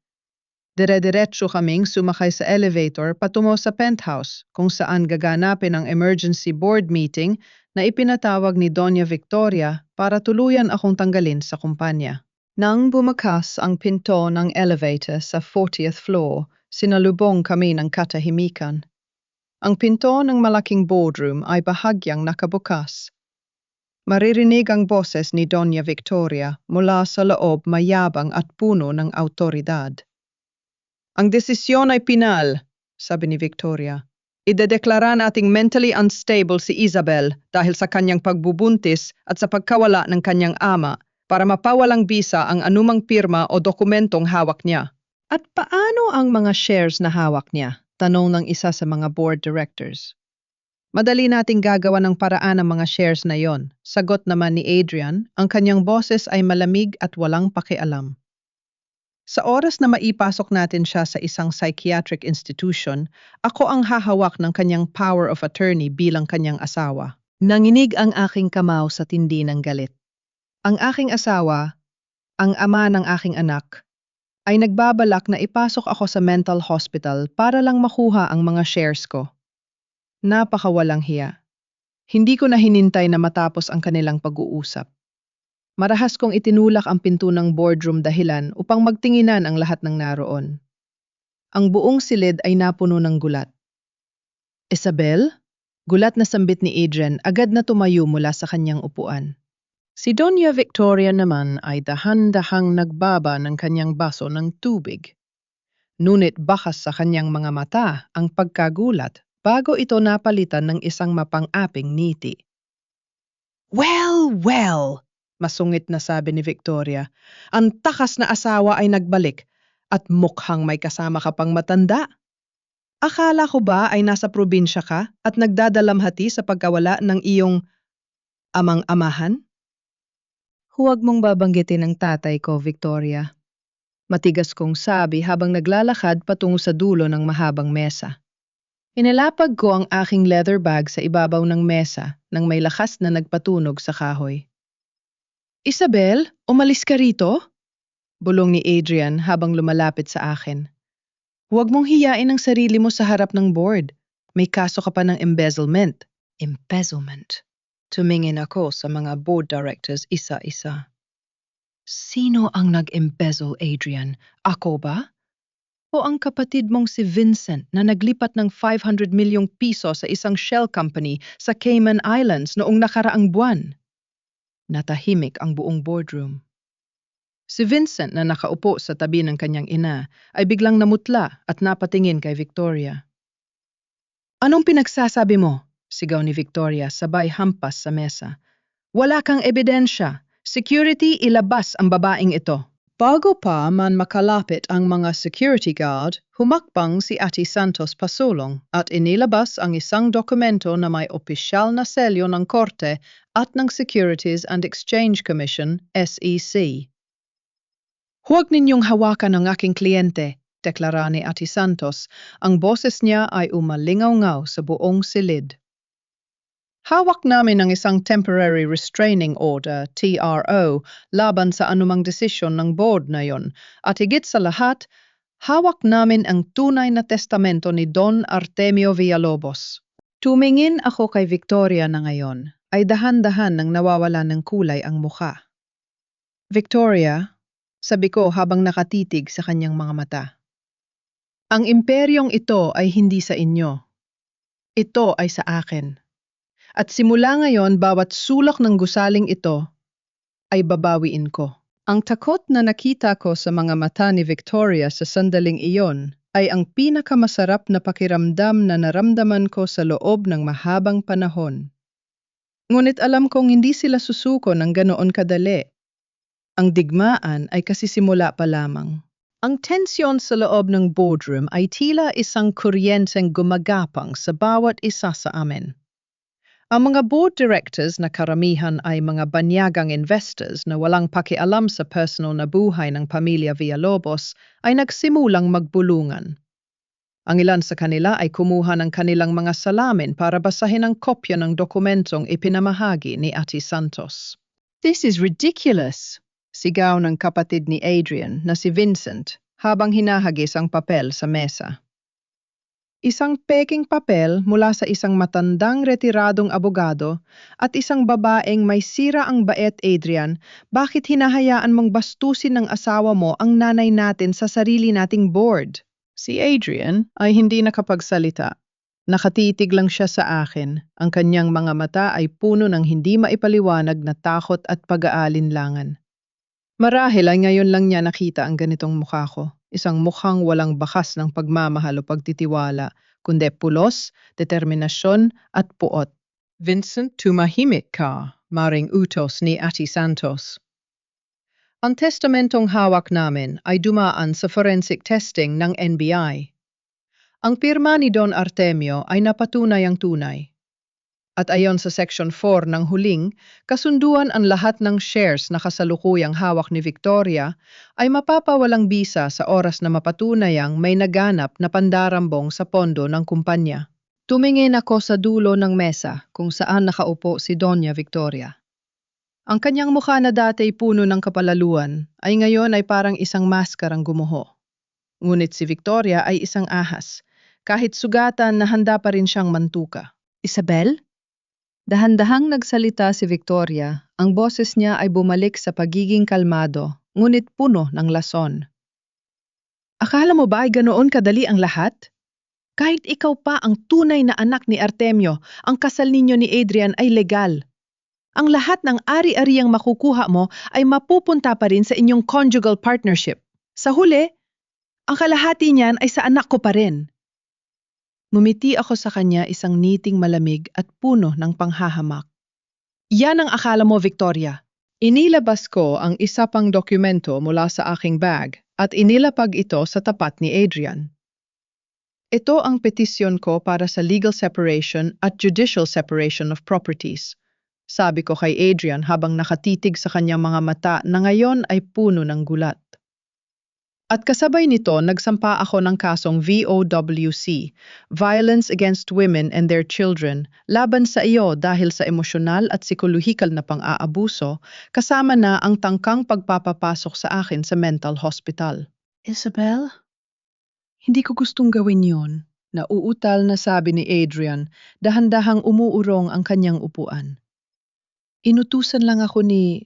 Dire-diretso kaming sumakay sa elevator patungo sa penthouse kung saan gaganapin ang emergency board meeting na ipinatawag ni Doña Victoria para tuluyan akong tanggalin sa kumpanya. Nang bumakas ang pinto ng elevator sa 40th floor, sinalubong kami ng katahimikan. Ang pinto ng malaking boardroom ay bahagyang nakabukas. Maririnig ang boses ni Doña Victoria mula sa loob, mayabang at puno ng autoridad. Ang desisyon ay pinal, sabi ni Victoria. Idedeklara nating mentally unstable si Isabel dahil sa kanyang pagbubuntis at sa pagkawala ng kanyang ama para mapawalang bisa ang anumang pirma o dokumentong hawak niya. At paano ang mga shares na hawak niya? Tanong ng isa sa mga board directors. Madali nating gagawa ng paraan ang mga shares na yon. Sagot naman ni Adrian, ang kanyang boses ay malamig at walang pakialam. Sa oras na maipasok natin siya sa isang psychiatric institution, ako ang hahawak ng kanyang power of attorney bilang kanyang asawa. Nanginig ang aking kamao sa tindi ng galit. Ang aking asawa, ang ama ng aking anak, ay nagbabalak na ipasok ako sa mental hospital para lang makuha ang mga shares ko. Napakawalang hiya. Hindi ko na hinintay na matapos ang kanilang pag-uusap. Marahas kong itinulak ang pinto ng boardroom dahilan upang magtinginan ang lahat ng naroon. Ang buong silid ay napuno ng gulat. Isabel? Gulat na sambit ni Adrian, agad na tumayo mula sa kanyang upuan. Si Doña Victoria naman ay dahan-dahang nagbaba ng kanyang baso ng tubig. Ngunit bakas sa kanyang mga mata ang pagkagulat bago ito napalitan ng isang mapang-aping ngiti. Well, well! Masungit na sabi ni Victoria. Ang takas na asawa ay nagbalik at mukhang may kasama ka pang matanda. Akala ko ba ay nasa probinsya ka at nagdadalamhati sa pagkawala ng iyong amang-amahan? Huwag mong babanggitin ang tatay ko, Victoria. Matigas kong sabi habang naglalakad patungo sa dulo ng mahabang mesa. Inilapag ko ang aking leather bag sa ibabaw ng mesa nang may lakas na nagpatunog sa kahoy. Isabel, umalis ka rito? Bulong ni Adrian habang lumalapit sa akin. Huwag mong hiyain ang sarili mo sa harap ng board. May kaso ka pa ng embezzlement. Embezzlement? Tumingin ako sa mga board directors isa-isa. Sino ang nag-embezzle, Adrian? Ako ba? O ang kapatid mong si Vincent na naglipat ng 500 milyong piso sa isang shell company sa Cayman Islands noong nakaraang buwan? Natahimik ang buong boardroom. Si Vincent na nakaupo sa tabi ng kanyang ina ay biglang namutla at napatingin kay Victoria. Anong pinagsasabi mo? Sigaw ni Victoria sabay hampas sa mesa. Wala kang ebidensya. Security, ilabas ang babaeng ito. Bago pa man makalapit ang mga security guard, humakbang si Ate Santos pasulong at inilabas ang isang dokumento na may opisyal na selyo ng korte at ng Securities and Exchange Commission, SEC. Huwag ninyong hawakan ang aking kliyente, deklara ni Ati Santos. Ang boses niya ay umalingaw-ngaw sa buong silid. Hawak namin ang isang Temporary Restraining Order, TRO, laban sa anumang desisyon ng board na yon. At higit sa lahat, hawak namin ang tunay na testamento ni Don Artemio Villalobos. Tumingin ako kay Victoria na ngayon, ay dahan-dahan nang nawawala ng kulay ang mukha. Victoria, sabi ko habang nakatitig sa kanyang mga mata. Ang imperyong ito ay hindi sa inyo. Ito ay sa akin. At simula ngayon, bawat sulok ng gusaling ito ay babawiin ko. Ang takot na nakita ko sa mga mata ni Victoria sa sandaling iyon ay ang pinakamasarap na pakiramdam na naramdaman ko sa loob ng mahabang panahon. Ngunit alam kong hindi sila susuko ng ganoon kadali. Ang digmaan ay kasisimula pa lamang. Ang tensyon sa loob ng boardroom ay tila isang kuryenteng gumagapang sa bawat isa sa amin. Ang mga board directors na karamihan ay mga banyagang investors na walang pakialam sa personal na buhay ng pamilya Villalobos ay nagsimulang magbulungan. Ang ilan sa kanila ay kumuha ng kanilang mga salamin para basahin ang kopya ng dokumentong ipinamahagi ni Ati Santos. "This is ridiculous," sigaw ng kapatid ni Adrian na si Vincent habang hinahagis ang papel sa mesa. Isang peking papel mula sa isang matandang retiradong abogado at isang babaeng may sira ang baet, Adrian, bakit hinahayaan mong bastusin ng asawa mo ang nanay natin sa sarili nating board? Si Adrian ay hindi nakapagsalita. Nakatitig lang siya sa akin. Ang kanyang mga mata ay puno ng hindi maipaliwanag na takot at pag-aalinlangan. Marahil ay ngayon lang niya nakita ang ganitong mukha ko. Isang mukhang walang bakas ng pagmamahal o pagtitiwala, kundi pulos, determinasyon at puot. "Vincent, tumahimik ka," maring utos ni Ati Santos. Ang testamentong hawak namin ay dumaan sa forensic testing ng NBI. Ang pirma ni Don Artemio ay napatunay ang tunay. At ayon sa Section 4 ng huling, kasunduan ang lahat ng shares na kasalukuyang hawak ni Victoria ay mapapawalang bisa sa oras na mapatunayang may naganap na pandarambong sa pondo ng kumpanya. Tumingin ako sa dulo ng mesa kung saan nakaupo si Doña Victoria. Ang kanyang mukha na dati puno ng kapalaluan ay ngayon ay parang isang maskarang gumuho. Ngunit si Victoria ay isang ahas, kahit sugatan na handa pa rin siyang mantuka. "Isabel?" Dahan-dahang nagsalita si Victoria, ang boses niya ay bumalik sa pagiging kalmado, ngunit puno ng lason. "Akala mo ba ay ganoon kadali ang lahat? Kahit ikaw pa ang tunay na anak ni Artemio, ang kasal ninyo ni Adrian ay legal. Ang lahat ng ari-ariang makukuha mo ay mapupunta pa rin sa inyong conjugal partnership. Sa huli, ang kalahati niyan ay sa anak ko pa rin." Mumiti ako sa kanya, isang ngiting malamig at puno ng panghahamak. "Yan ang akala mo, Victoria." Inilabas ko ang isa pang dokumento mula sa aking bag at inilapag ito sa tapat ni Adrian. "Ito ang petisyon ko para sa legal separation at judicial separation of properties," sabi ko kay Adrian habang nakatitig sa kanyang mga mata na ngayon ay puno ng gulat. At kasabay nito, nagsampa ako ng kasong VOWC, Violence Against Women and Their Children, laban sa iyo dahil sa emosyonal at psikolohikal na pang-aabuso, kasama na ang tangkang pagpapapasok sa akin sa mental hospital. "Isabel, hindi ko gustong gawin yon," nauutal na sabi ni Adrian, dahan-dahang umuurong ang kanyang upuan. "Inutusan lang ako ni..."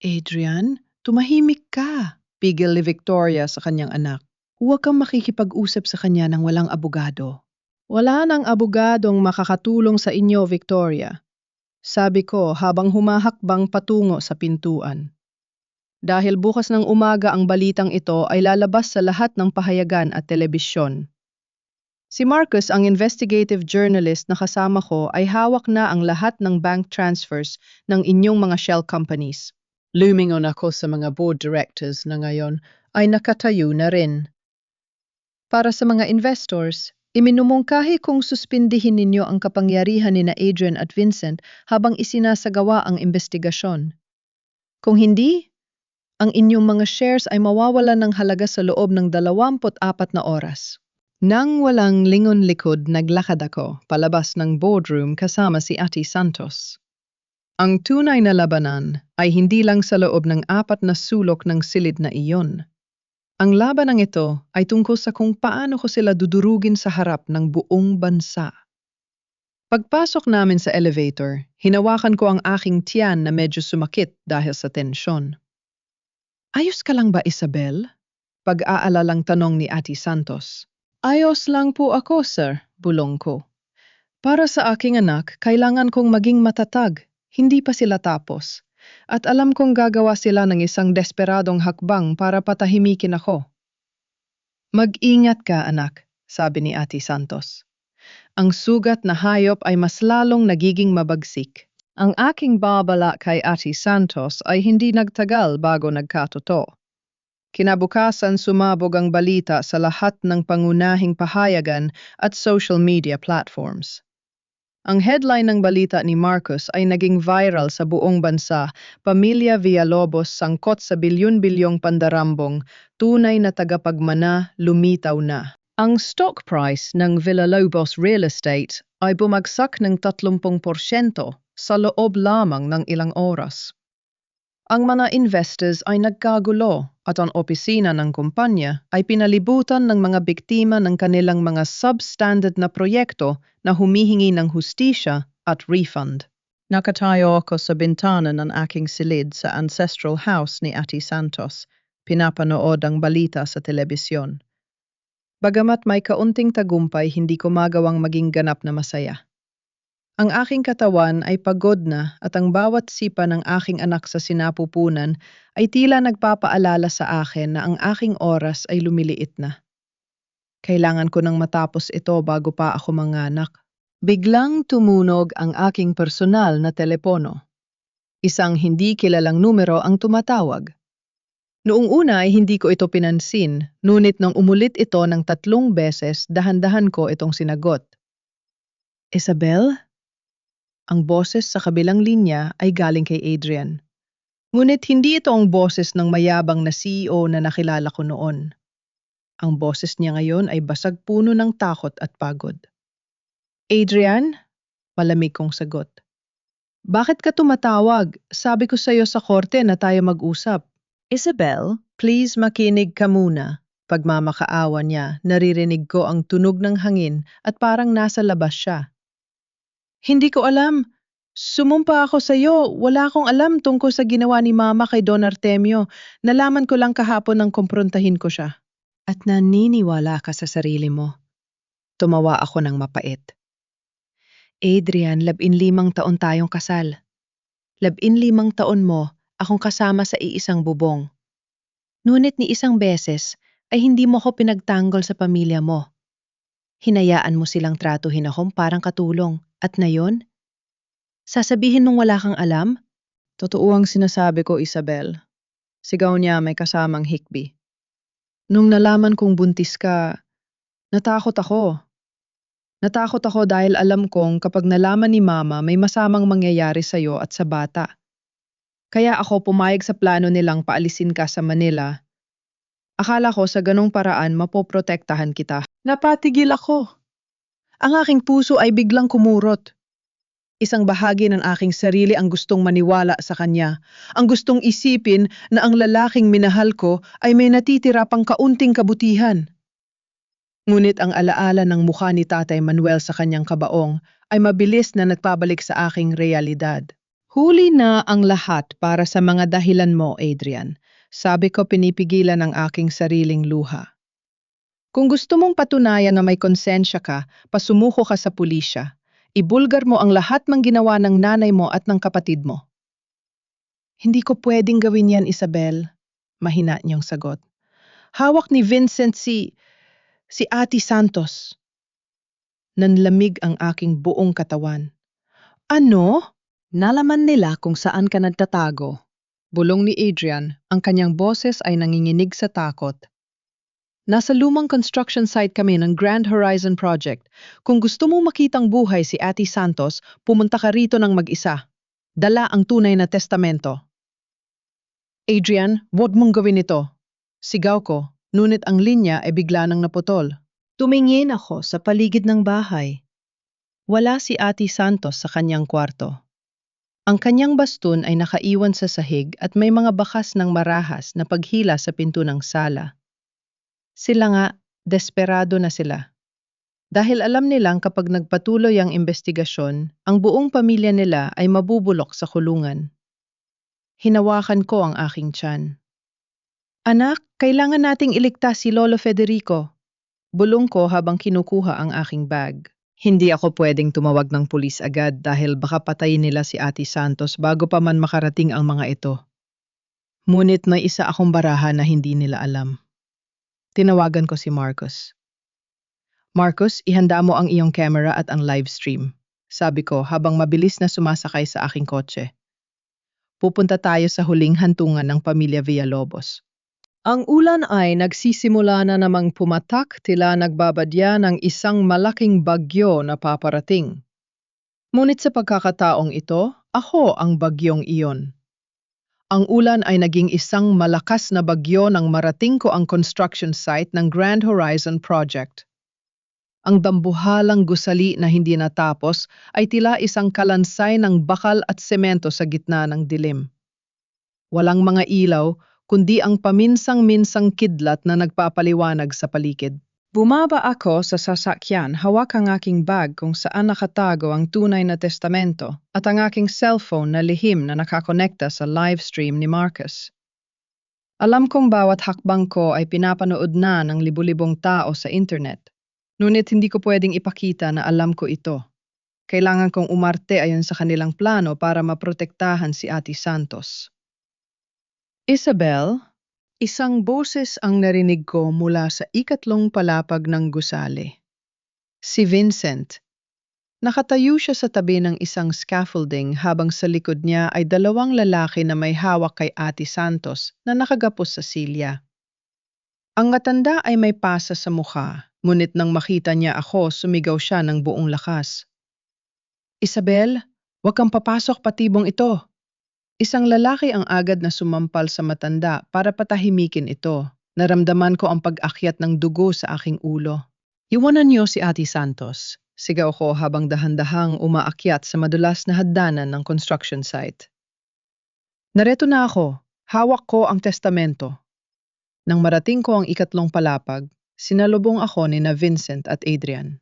"Adrian, tumahimik ka," pigil ni Victoria sa kanyang anak. "Huwag kang makikipag-usap sa kanya ng walang abogado." "Wala nang abogadong makakatulong sa inyo, Victoria," sabi ko habang humahakbang patungo sa pintuan. Dahil bukas ng umaga ang balitang ito ay lalabas sa lahat ng pahayagan at telebisyon. Si Marcus, ang investigative journalist na kasama ko, ay hawak na ang lahat ng bank transfers ng inyong mga shell companies. Lumingon ako sa mga board directors na ngayon ay nakatayo na rin. Para sa mga investors, iminumungkahi kong suspindihin ninyo ang kapangyarihan ni na Adrian at Vincent habang isinasagawa ang investigasyon. Kung hindi, Ang inyong mga shares ay mawawalan ng halaga sa loob ng 24 na oras. Nang walang lingon likod, naglakad ako palabas ng boardroom kasama si Ati Santos. Ang tunay na labanan ay hindi lang sa loob ng 4 na sulok ng silid na iyon. Ang labanang ito ay tungkol sa kung paano ko sila dudurugin sa harap ng buong bansa. Pagpasok namin sa elevator, hinawakan ko ang aking tiyan na medyo sumakit dahil sa tensyon. Ayos ka lang ba, Isabel? Pag-aalalang tanong ni Ati Santos. Ayos lang po ako, sir, bulong ko. Para sa aking anak, kailangan kong maging matatag. Hindi pa sila tapos. At alam kong gagawa sila ng isang desperadong hakbang para patahimikin ako. Mag-ingat ka, anak, sabi ni Ati Santos. Ang sugat na hayop ay mas lalong nagiging mabagsik. Ang aking babala kay Ati Santos ay hindi nagtagal bago nagkatotoo. Kinabukasan sumabog ang balita sa lahat ng pangunahing pahayagan at social media platforms. Ang headline ng balita ni Marcos ay naging viral sa buong bansa, Pamilya Villalobos sangkot sa bilyon-bilyong pandarambong, tunay na tagapagmana, lumitaw na. Ang stock price ng Villalobos Real Estate ay bumagsak ng 30% sa loob lamang ng ilang oras. Ang mga investors ay nagkagulo at ang opisina ng kumpanya ay pinalibutan ng mga biktima ng kanilang mga substandard na proyekto na humihingi ng hustisya at refund. Nakatayo ako sa bintana ng aking silid sa ancestral house ni Ati Santos, pinapanood ang balita sa telebisyon. Bagamat may kaunting tagumpay, hindi ko magawang maging ganap na masaya. Ang aking katawan ay pagod na at ang bawat sipa ng aking anak sa sinapupunan ay tila nagpapaalala sa akin na ang aking oras ay lumiliit na. Kailangan ko nang matapos ito bago pa ako manganak. Biglang tumunog ang aking personal na telepono. Isang hindi kilalang numero ang tumatawag. Noong una ay hindi ko ito pinansin, ngunit nang umulit ito ng 3 beses, dahan-dahan ko itong sinagot. Isabel? Ang boses sa kabilang linya ay galing kay Adrian. Ngunit hindi ito ang boses ng mayabang na CEO na nakilala ko noon. Ang boses niya ngayon ay basag puno ng takot at pagod. Adrian? Malamig kong sagot. Bakit ka tumatawag? Sabi ko sa iyo sa korte na tayo mag-usap. Isabel, please makinig ka muna. Pagmamakaawa niya, naririnig ko ang tunog ng hangin at parang nasa labas siya. Hindi ko alam. Sumumpa ako sa iyo. Wala akong alam tungkol sa ginawa ni Mama kay Don Artemio. Nalaman ko lang kahapon nang kumprontahin ko siya. At naniniwala ka sa sarili mo. Tumawa ako ng mapait. Adrian, 15 taon tayong kasal. 15 taon mo, akong kasama sa iisang bubong. Ngunit ni isang beses ay hindi mo ako pinagtanggol sa pamilya mo. Hinayaan mo silang tratuhin akong parang katulong. At na yon? Sasabihin mong wala kang alam? Totoo ang sinasabi ko, Isabel. Sigaw niya may kasamang hikbi. Nung nalaman kong buntis ka, natakot ako. Natakot ako dahil alam kong kapag nalaman ni Mama may masamang mangyayari sa'yo at sa bata. Kaya ako pumayag sa plano nilang paalisin ka sa Manila. Akala ko sa ganong paraan mapoprotektahan kita. Napatigil ako. Ang aking puso ay biglang kumurot. Isang bahagi ng aking sarili ang gustong maniwala sa kanya. Ang gustong isipin na ang lalaking minahal ko ay may natitira pang kaunting kabutihan. Ngunit ang alaala ng mukha ni Tatay Manuel sa kanyang kabaong ay mabilis na nagpabalik sa aking realidad. Huli na ang lahat para sa mga dahilan mo, Adrian. Sabi ko pinipigilan ang aking sariling luha. Kung gusto mong patunayan na may konsensya ka, pasumuko ka sa pulisya. Ibulgar mo ang lahat ng ginawa ng nanay mo at ng kapatid mo. Hindi ko pwedeng gawin yan, Isabel. Mahina niyang sagot. Hawak ni Vincent si Ati Santos. Nanlamig ang aking buong katawan. Ano? Nalaman nila kung saan ka nagtatago. Bulong ni Adrian, ang kanyang boses ay nanginginig sa takot. Nasa lumang construction site kami ng Grand Horizon Project. Kung gusto mong makitang buhay si Ati Santos, pumunta ka rito ng mag-isa. Dala ang tunay na testamento. Adrian, huwag mong gawin ito. Sigaw ko, ngunit ang linya ay bigla nang naputol. Tumingin ako sa paligid ng bahay. Wala si Ate Santos sa kanyang kwarto. Ang kanyang baston ay nakaiwan sa sahig at may mga bakas ng marahas na paghila sa pinto ng sala. Sila nga, desperado na sila. Dahil alam nilang kapag nagpatuloy ang investigasyon, ang buong pamilya nila ay mabubulok sa kulungan. Hinawakan ko ang aking tiyan. Anak, kailangan nating iligtas si Lolo Federico. Bulong ko habang kinukuha ang aking bag. Hindi ako pwedeng tumawag ng pulis agad dahil baka patayin nila si Ate Santos bago pa man makarating ang mga ito. Ngunit may isa akong baraha na hindi nila alam. Tinawagan ko si Marcos. Marcos, ihanda mo ang iyong camera at ang live stream. Sabi ko habang mabilis na sumasakay sa aking kotse. Pupunta tayo sa huling hantungan ng pamilya Villalobos. Ang ulan ay nagsisimula na namang pumatak tila nagbabadya ng isang malaking bagyo na paparating. Ngunit sa pagkakataong ito, ako ang bagyong iyon. Ang ulan ay naging isang malakas na bagyo nang marating ko ang construction site ng Grand Horizon Project. Ang dambuhalang gusali na hindi natapos ay tila isang kalansay ng bakal at semento sa gitna ng dilim. Walang mga ilaw, kundi ang paminsang-minsang kidlat na nagpapaliwanag sa paligid. Bumaba ako sa sasakyan, hawak ang aking bag kung saan nakatago ang tunay na testamento at ang aking cellphone na lihim na nakakonekta sa live stream ni Marcus. Alam kong bawat hakbang ko ay pinapanood na ng libu-libong tao sa internet, ngunit hindi ko pwedeng ipakita na alam ko ito. Kailangan kong umarte ayon sa kanilang plano para maprotektahan si Ate Santos. Isabel, isang boses ang narinig ko mula sa ikatlong palapag ng gusali. Si Vincent. Nakatayo siya sa tabi ng isang scaffolding habang sa likod niya ay dalawang lalaki na may hawak kay Ate Santos na nakagapos sa silya. Ang matanda ay may pasa sa mukha, ngunit nang makita niya ako, sumigaw siya ng buong lakas. Isabel, huwag kang papasok patibong ito. Isang lalaki ang agad na sumampal sa matanda para patahimikin ito. Naramdaman ko ang pag-akyat ng dugo sa aking ulo. Iwanan niyo si Ate Santos, sigaw ko habang dahan-dahang umaakyat sa madulas na hagdanan ng construction site. Nareto na ako, hawak ko ang testamento. Nang marating ko ang ikatlong palapag, sinalubong ako ni na Vincent at Adrian.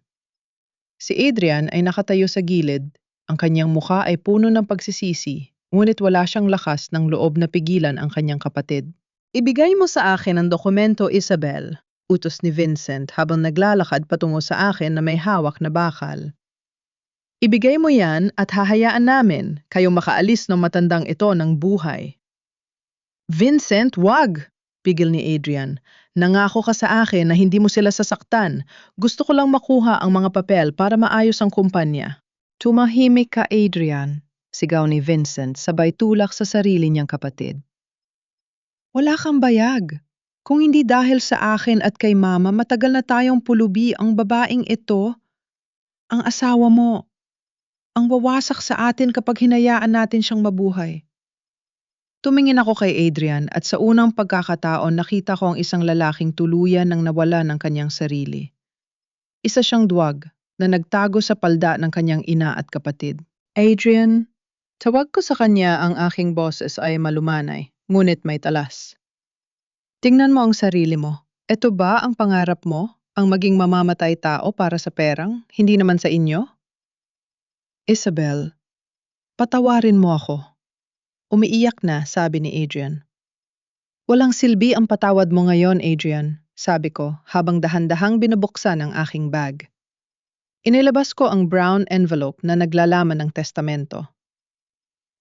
Si Adrian ay nakatayo sa gilid, ang kanyang mukha ay puno ng pagsisisi. Ngunit wala siyang lakas ng loob na pigilan ang kanyang kapatid. Ibigay mo sa akin ang dokumento, Isabel, utos ni Vincent habang naglalakad patungo sa akin na may hawak na bakal. Ibigay mo yan at hahayaan namin kayong makaalis ng matandang ito ng buhay. Vincent, wag! Pigil ni Adrian. Nangako ka sa akin na hindi mo sila sasaktan. Gusto ko lang makuha ang mga papel para maayos ang kumpanya. Tumahimik ka, Adrian. Sigaw ni Vincent sabay tulak sa sarili niyang kapatid. Wala kang bayag. Kung hindi dahil sa akin at kay Mama, matagal na tayong pulubi ang babaeng ito. Ang asawa mo. Ang wawasak sa atin kapag hinayaan natin siyang mabuhay. Tumingin ako kay Adrian at sa unang pagkakataon nakita ko ang isang lalaking tuluyan nang nawala ng kanyang sarili. Isa siyang duwag na nagtago sa palda ng kanyang ina at kapatid. Adrian, tawag ko sa kanya ang aking boses ay malumanay, ngunit may talas. Tingnan mo ang sarili mo. Ito ba ang pangarap mo? Ang maging mamamatay tao para sa perang, hindi naman sa inyo? Isabel, patawarin mo ako. Umiiyak na, sabi ni Adrian. Walang silbi ang patawad mo ngayon, Adrian, sabi ko habang dahan-dahang binubuksan ang aking bag. Inilabas ko ang brown envelope na naglalaman ng testamento.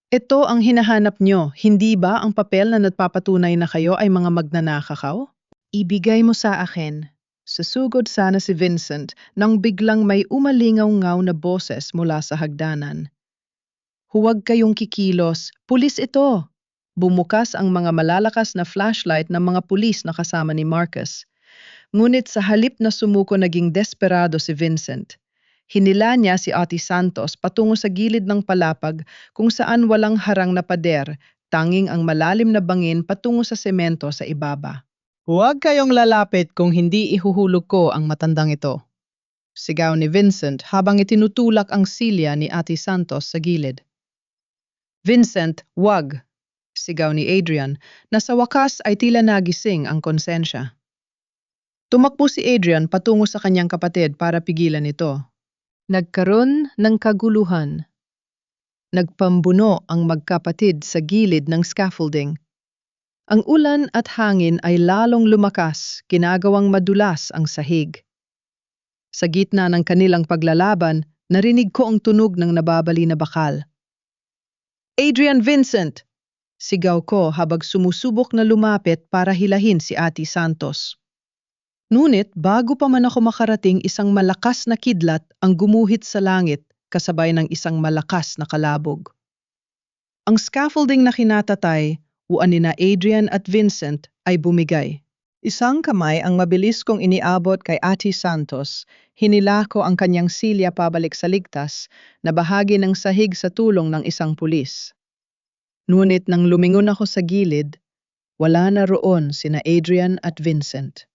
Ito ang hinahanap nyo, hindi ba ang papel na nagpapatunay na kayo ay mga magnanakaw? Ibigay mo sa akin. Susugod sana si Vincent nang biglang may umalingaw-ngaw na boses mula sa hagdanan. Huwag kayong kikilos, pulis ito! Bumukas ang mga malalakas na flashlight ng mga pulis na kasama ni Marcus. Ngunit sa halip na sumuko naging desperado si Vincent. Hinila niya si Ate Santos patungo sa gilid ng palapag kung saan walang harang na pader, Tanging ang malalim na bangin patungo sa semento sa ibaba. Huwag kayong lalapit kung hindi ihuhulog ko ang matandang ito. Sigaw ni Vincent habang itinutulak ang silya ni Ate Santos sa gilid. Vincent, wag! Sigaw ni Adrian na sa wakas ay tila nagising ang konsensya. Tumakbo si Adrian patungo sa kanyang kapatid para pigilan ito. Nagkaroon ng kaguluhan. Nagpambuno ang magkapatid sa gilid ng scaffolding. Ang ulan at hangin ay lalong lumakas, ginagawang madulas ang sahig. Sa gitna ng kanilang paglalaban, narinig ko ang tunog ng nababali na bakal. Adrian Vincent! Sigaw ko habang sumusubok na lumapit para hilahin si Ate Santos. Ngunit bago pa man ako makarating, isang malakas na kidlat ang gumuhit sa langit kasabay ng isang malakas na kalabog. Ang scaffolding na kinatatay, uan nina Adrian at Vincent ay bumigay. Isang kamay ang mabilis kong iniabot kay Ate Santos, hinila ko ang kanyang silya pabalik sa ligtas na bahagi ng sahig sa tulong ng isang pulis. Ngunit nang lumingon ako sa gilid, wala na roon sina Adrian at Vincent.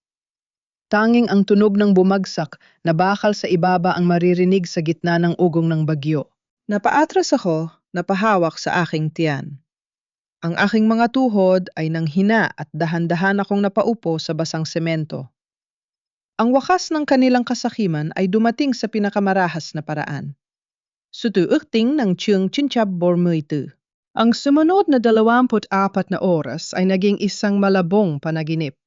Tanging ang tunog ng bumagsak na bakal sa ibaba ang maririnig sa gitna ng ugong ng bagyo. Napaatras ako, napahawak sa aking tiyan. Ang aking mga tuhod ay nanghina at dahan-dahan akong napaupo sa basang semento. Ang wakas ng kanilang kasakiman ay dumating sa pinakamarahas na paraan. Sutuukting ng Tiyong Chinchab Bormuitu. Ang sumunod na 24 na oras ay naging isang malabong panaginip.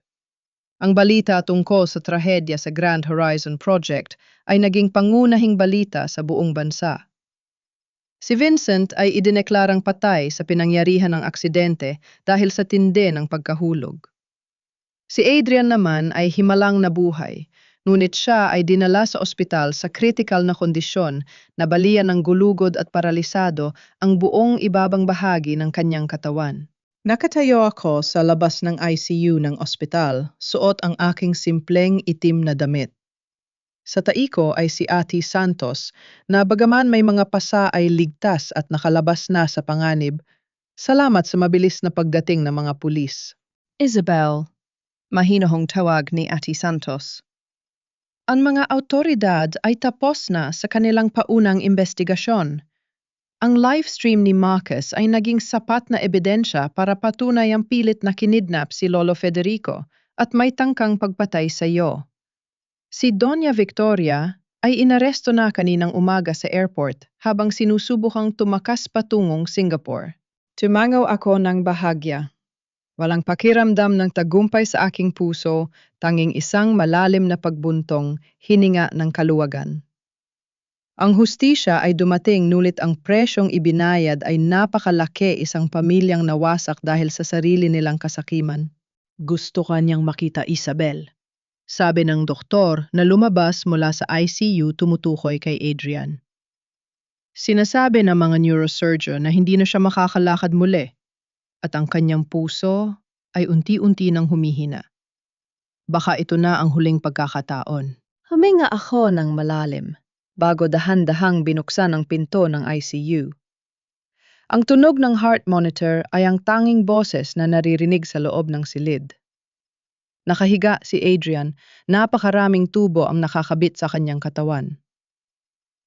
Ang balita tungkol sa trahedya sa Grand Horizon Project ay naging pangunahing balita sa buong bansa. Si Vincent ay idineklarang patay sa pinangyarihan ng aksidente dahil sa tindi ng pagkahulog. Si Adrian naman ay himalang nabuhay, ngunit siya ay dinala sa ospital sa critical na kondisyon na balian ng gulugod at paralisado ang buong ibabang bahagi ng kanyang katawan. Nakatayo ako sa labas ng ICU ng ospital, suot ang aking simpleng itim na damit. Sa taiko ay si Ate Santos na bagaman may mga pasa ay ligtas at nakalabas na sa panganib, salamat sa mabilis na pagdating ng mga pulis. Isabel, mahinahong tawag ni Ate Santos. Ang mga autoridad ay tapos na sa kanilang paunang investigasyon. Ang livestream ni Marcus ay naging sapat na ebidensya para patunay ang pilit na kinidnap si Lolo Federico at may tangkang pagpatay sa iyo. Si Doña Victoria ay inaresto na kaninang umaga sa airport habang sinusubukang tumakas patungong Singapore. Tumangaw ako ng bahagya. Walang pakiramdam ng tagumpay sa aking puso, tanging isang malalim na pagbuntong, hininga ng kaluwagan. Ang hustisya ay dumating nulit ang presyong ibinayad ay napakalaki, isang pamilyang nawasak dahil sa sarili nilang kasakiman. Gusto kanyang makita Isabel, sabi ng doktor na lumabas mula sa ICU tumutukoy kay Adrian. Sinasabi ng mga neurosurgeon na hindi na siya makakalakad muli at ang kanyang puso ay unti-unti nang humihina. Baka ito na ang huling pagkakataon. Huminga ako ng malalim bago dahan-dahang binuksan ang pinto ng ICU. Ang tunog ng heart monitor ay ang tanging boses na naririnig sa loob ng silid. Nakahiga si Adrian, napakaraming tubo ang nakakabit sa kanyang katawan.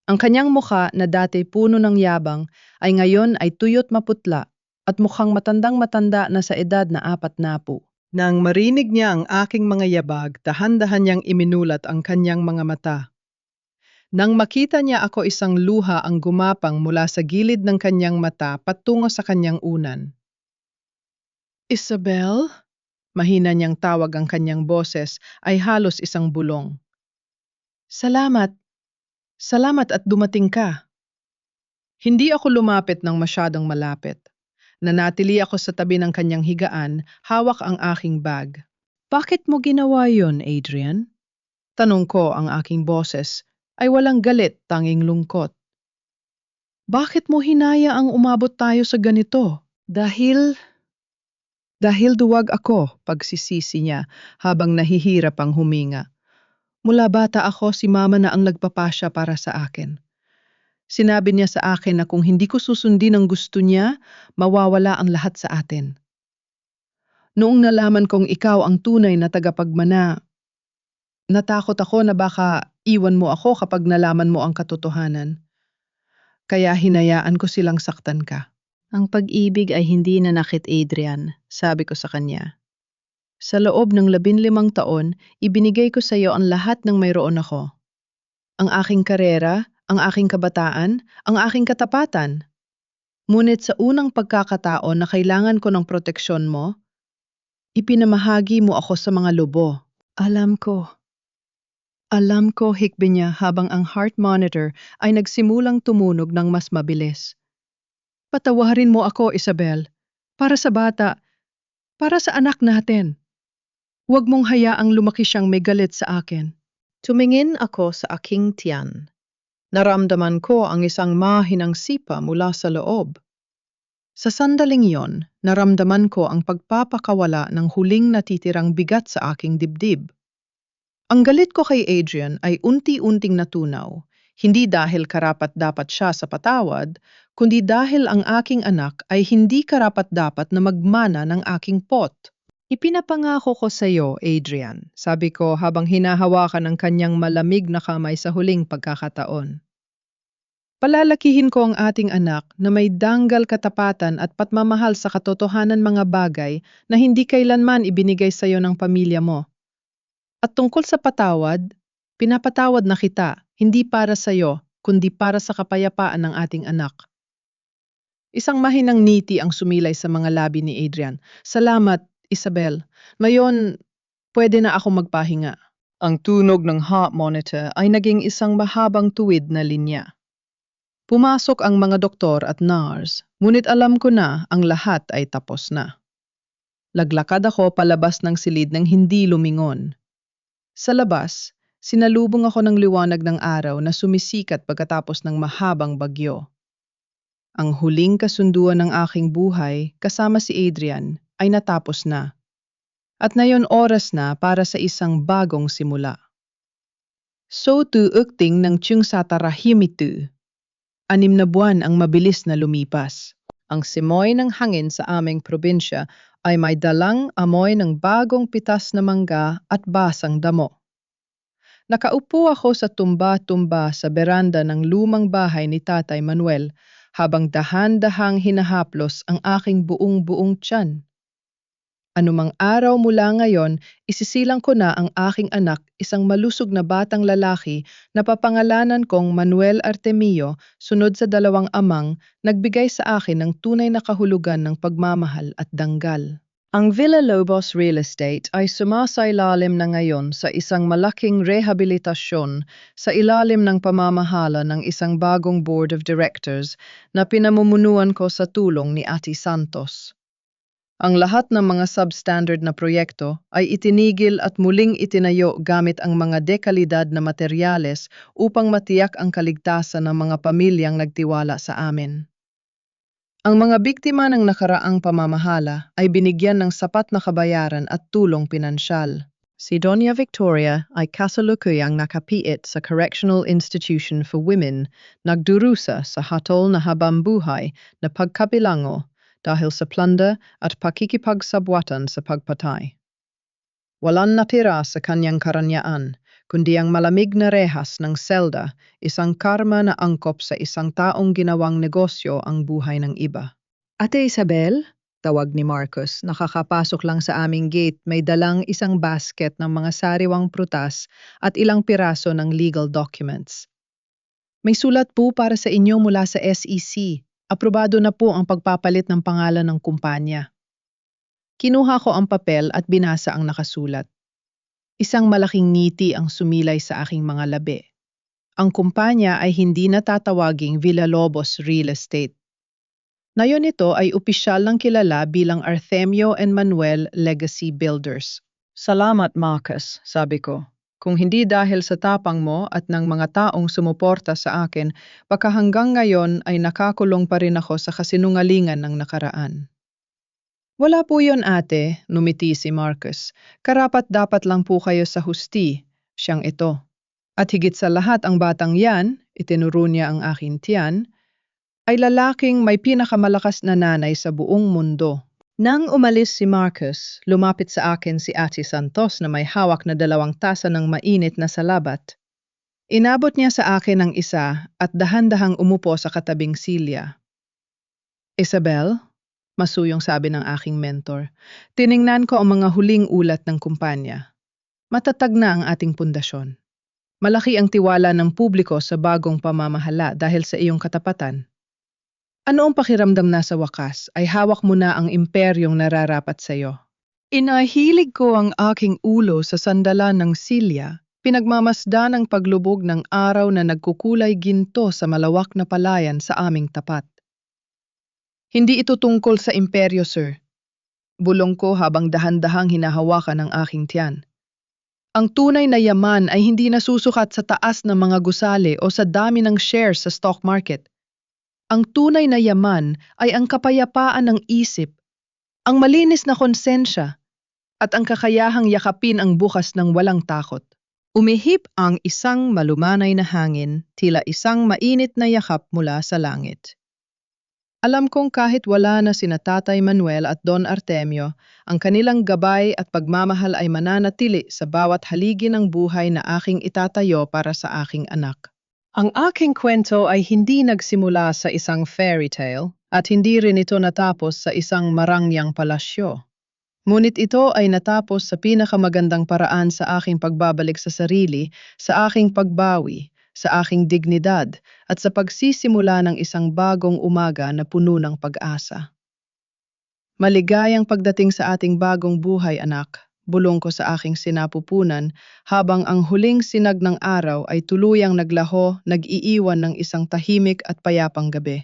Ang kanyang mukha na dati puno ng yabang ay ngayon ay tuyot maputla at mukhang matandang-matanda na sa edad na 40. Nang marinig niya ang aking mga yabag, dahan-dahan niyang iminulat ang kanyang mga mata. Nang makita niya ako, isang luha ang gumapang mula sa gilid ng kanyang mata patungo sa kanyang unan. Isabel? Mahina niyang tawag, ang kanyang boses ay halos isang bulong. Salamat. Salamat at dumating ka. Hindi ako lumapit ng masyadong malapit. Nanatili ako sa tabi ng kanyang higaan, hawak ang aking bag. Bakit mo ginawa yon, Adrian? Tanong ko, ang aking boses ay walang galit, tanging lungkot. Bakit mo hinaya ang umabot tayo sa ganito? Dahil duwag ako, pagsisisi niya habang nahihirap ang huminga. Mula bata ako, si mama na ang nagpapasya para sa akin. Sinabi niya sa akin na kung hindi ko susundin ang gusto niya, mawawala ang lahat sa atin. Noong nalaman kong ikaw ang tunay na tagapagmana, natakot ako na baka iwan mo ako kapag nalaman mo ang katotohanan. Kaya hinayaan ko silang saktan ka. Ang pag-ibig ay hindi nanakit, Adrian, sabi ko sa kanya. Sa loob ng 15 taon, ibinigay ko sa iyo ang lahat ng mayroon ako. Ang aking karera, ang aking kabataan, ang aking katapatan. Ngunit sa unang pagkakataon na kailangan ko ng proteksyon mo, ipinamahagi mo ako sa mga lobo. Alam ko, hikbi niya habang ang heart monitor ay nagsimulang tumunog ng mas mabilis. Patawarin mo ako, Isabel. Para sa bata, para sa anak natin. Huwag mong hayaang lumaki siyang may galit sa akin. Tumingin ako sa aking tiyan. Naramdaman ko ang isang mahinang sipa mula sa loob. Sa sandaling yon, naramdaman ko ang pagpapakawala ng huling natitirang bigat sa aking dibdib. Ang galit ko kay Adrian ay unti-unting natunaw, hindi dahil karapat-dapat siya sa patawad, kundi dahil ang aking anak ay hindi karapat-dapat na magmana ng aking pot. Ipinapangako ko sa iyo, Adrian, sabi ko habang hinahawakan ang kanyang malamig na kamay sa huling pagkakataon. Palalakihin ko ang ating anak na may danggal katapatan at patmamahal sa katotohanan mga bagay na hindi kailanman ibinigay sa iyo ng pamilya mo. At tungkol sa patawad, pinapatawad na kita, hindi para sa iyo, kundi para sa kapayapaan ng ating anak. Isang mahinang ngiti ang sumilay sa mga labi ni Adrian. Salamat, Isabel. Ngayon, pwede na ako magpahinga. Ang tunog ng heart monitor ay naging isang mahabang tuwid na linya. Pumasok ang mga doktor at nurse, ngunit alam ko na ang lahat ay tapos na. Laglakad ako palabas ng silid ng hindi lumingon. Sa labas, sinalubong ako ng liwanag ng araw na sumisikat pagkatapos ng mahabang bagyo. Ang huling kasunduan ng aking buhay kasama si Adrian ay natapos na. At ngayon oras na para sa isang bagong simula. So tuukting ng tiyong sa tarahimitu. 6 na buwan ang mabilis na lumipas. Ang simoy ng hangin sa aming probinsya ay may dalang amoy ng bagong pitas na mangga at basang damo. Nakaupo ako sa tumba-tumba sa beranda ng lumang bahay ni Tatay Manuel habang dahan-dahang hinahaplos ang aking buong-buong tiyan. Anumang araw mula ngayon, isisilang ko na ang aking anak, isang malusog na batang lalaki na papangalanan kong Manuel Artemio, sunod sa 2 amang, nagbigay sa akin ng tunay na kahulugan ng pagmamahal at danggal. Ang Villalobos Real Estate ay sumasailalim na ngayon sa isang malaking rehabilitasyon sa ilalim ng pamamahala ng isang bagong board of directors na pinamumunuan ko sa tulong ni Ati Santos. Ang lahat ng mga substandard na proyekto ay itinigil at muling itinayo gamit ang mga dekalidad na materyales upang matiyak ang kaligtasan ng mga pamilyang nagtiwala sa amin. Ang mga biktima ng nakaraang pamamahala ay binigyan ng sapat na kabayaran at tulong pinansyal. Si Doña Victoria ay kasalukuyang nakapiit sa Correctional Institution for Women, nagdurusa sa hatol na habambuhay na pagkabilango dahil sa plunder at pakikipagsabwatan sa pagpatay. Walang natira sa kanyang karanyaan, kundi ang malamig na rehas ng selda, isang karma na angkop sa isang taong ginawang negosyo ang buhay ng iba. Ate Isabel, tawag ni Marcos, nakakapasok lang sa aming gate, may dalang isang basket ng mga sariwang prutas at ilang piraso ng legal documents. May sulat po para sa inyo mula sa SEC. Aprobado na po ang pagpapalit ng pangalan ng kumpanya. Kinuha ko ang papel at binasa ang nakasulat. Isang malaking ngiti ang sumilay sa aking mga labi. Ang kumpanya ay hindi na tatawaging Villalobos Real Estate. Ngayon ito ay opisyal ng kilala bilang Artemio and Manuel Legacy Builders. Salamat, Marcos, sabi ko. Kung hindi dahil sa tapang mo at ng mga taong sumuporta sa akin, baka hanggang ngayon ay nakakulong pa rin ako sa kasinungalingan ng nakaraan. Wala po yun, ate, numiti si Marcos. Karapat-dapat lang po kayo sa husti, siyang ito. At higit sa lahat ang batang yan, itinuro niya ang aking tiyan, ay lalaking may pinakamalakas na nanay sa buong mundo. Nang umalis si Marcus, lumapit sa akin si Ate Santos na may hawak na 2 tasa ng mainit na salabat. Inabot niya sa akin ang isa at dahan-dahang umupo sa katabing silya. Isabel, masuyong sabi ng aking mentor, tiningnan ko ang mga huling ulat ng kumpanya. Matatag na ang ating pundasyon. Malaki ang tiwala ng publiko sa bagong pamamahala dahil sa iyong katapatan. Ano ang pakiramdam na sa wakas ay hawak mo na ang imperyong nararapat sa iyo? Inahilig ko ang aking ulo sa sandalan ng silya, pinagmamasdan ang paglubog ng araw na nagkukulay ginto sa malawak na palayan sa aming tapat. Hindi ito tungkol sa imperyo, sir. Bulong ko habang dahan-dahang hinahawakan ang aking tiyan. Ang tunay na yaman ay hindi nasusukat sa taas ng mga gusali o sa dami ng shares sa stock market. Ang tunay na yaman ay ang kapayapaan ng isip, ang malinis na konsensya, at ang kakayahang yakapin ang bukas ng walang takot. Umihip ang isang malumanay na hangin, tila isang mainit na yakap mula sa langit. Alam kong kahit wala na sina Tatay Manuel at Don Artemio, ang kanilang gabay at pagmamahal ay mananatili sa bawat haligi ng buhay na aking itatayo para sa aking anak. Ang aking kwento ay hindi nagsimula sa isang fairy tale at hindi rin ito natapos sa isang marangyang palasyo. Ngunit ito ay natapos sa pinakamagandang paraan sa aking pagbabalik sa sarili, sa aking pagbawi, sa aking dignidad, at sa pagsisimula ng isang bagong umaga na puno ng pag-asa. Maligayang pagdating sa ating bagong buhay, anak, bulong ko sa aking sinapupunan habang ang huling sinag ng araw ay tuluyang naglaho, nag-iiwan ng isang tahimik at payapang gabi.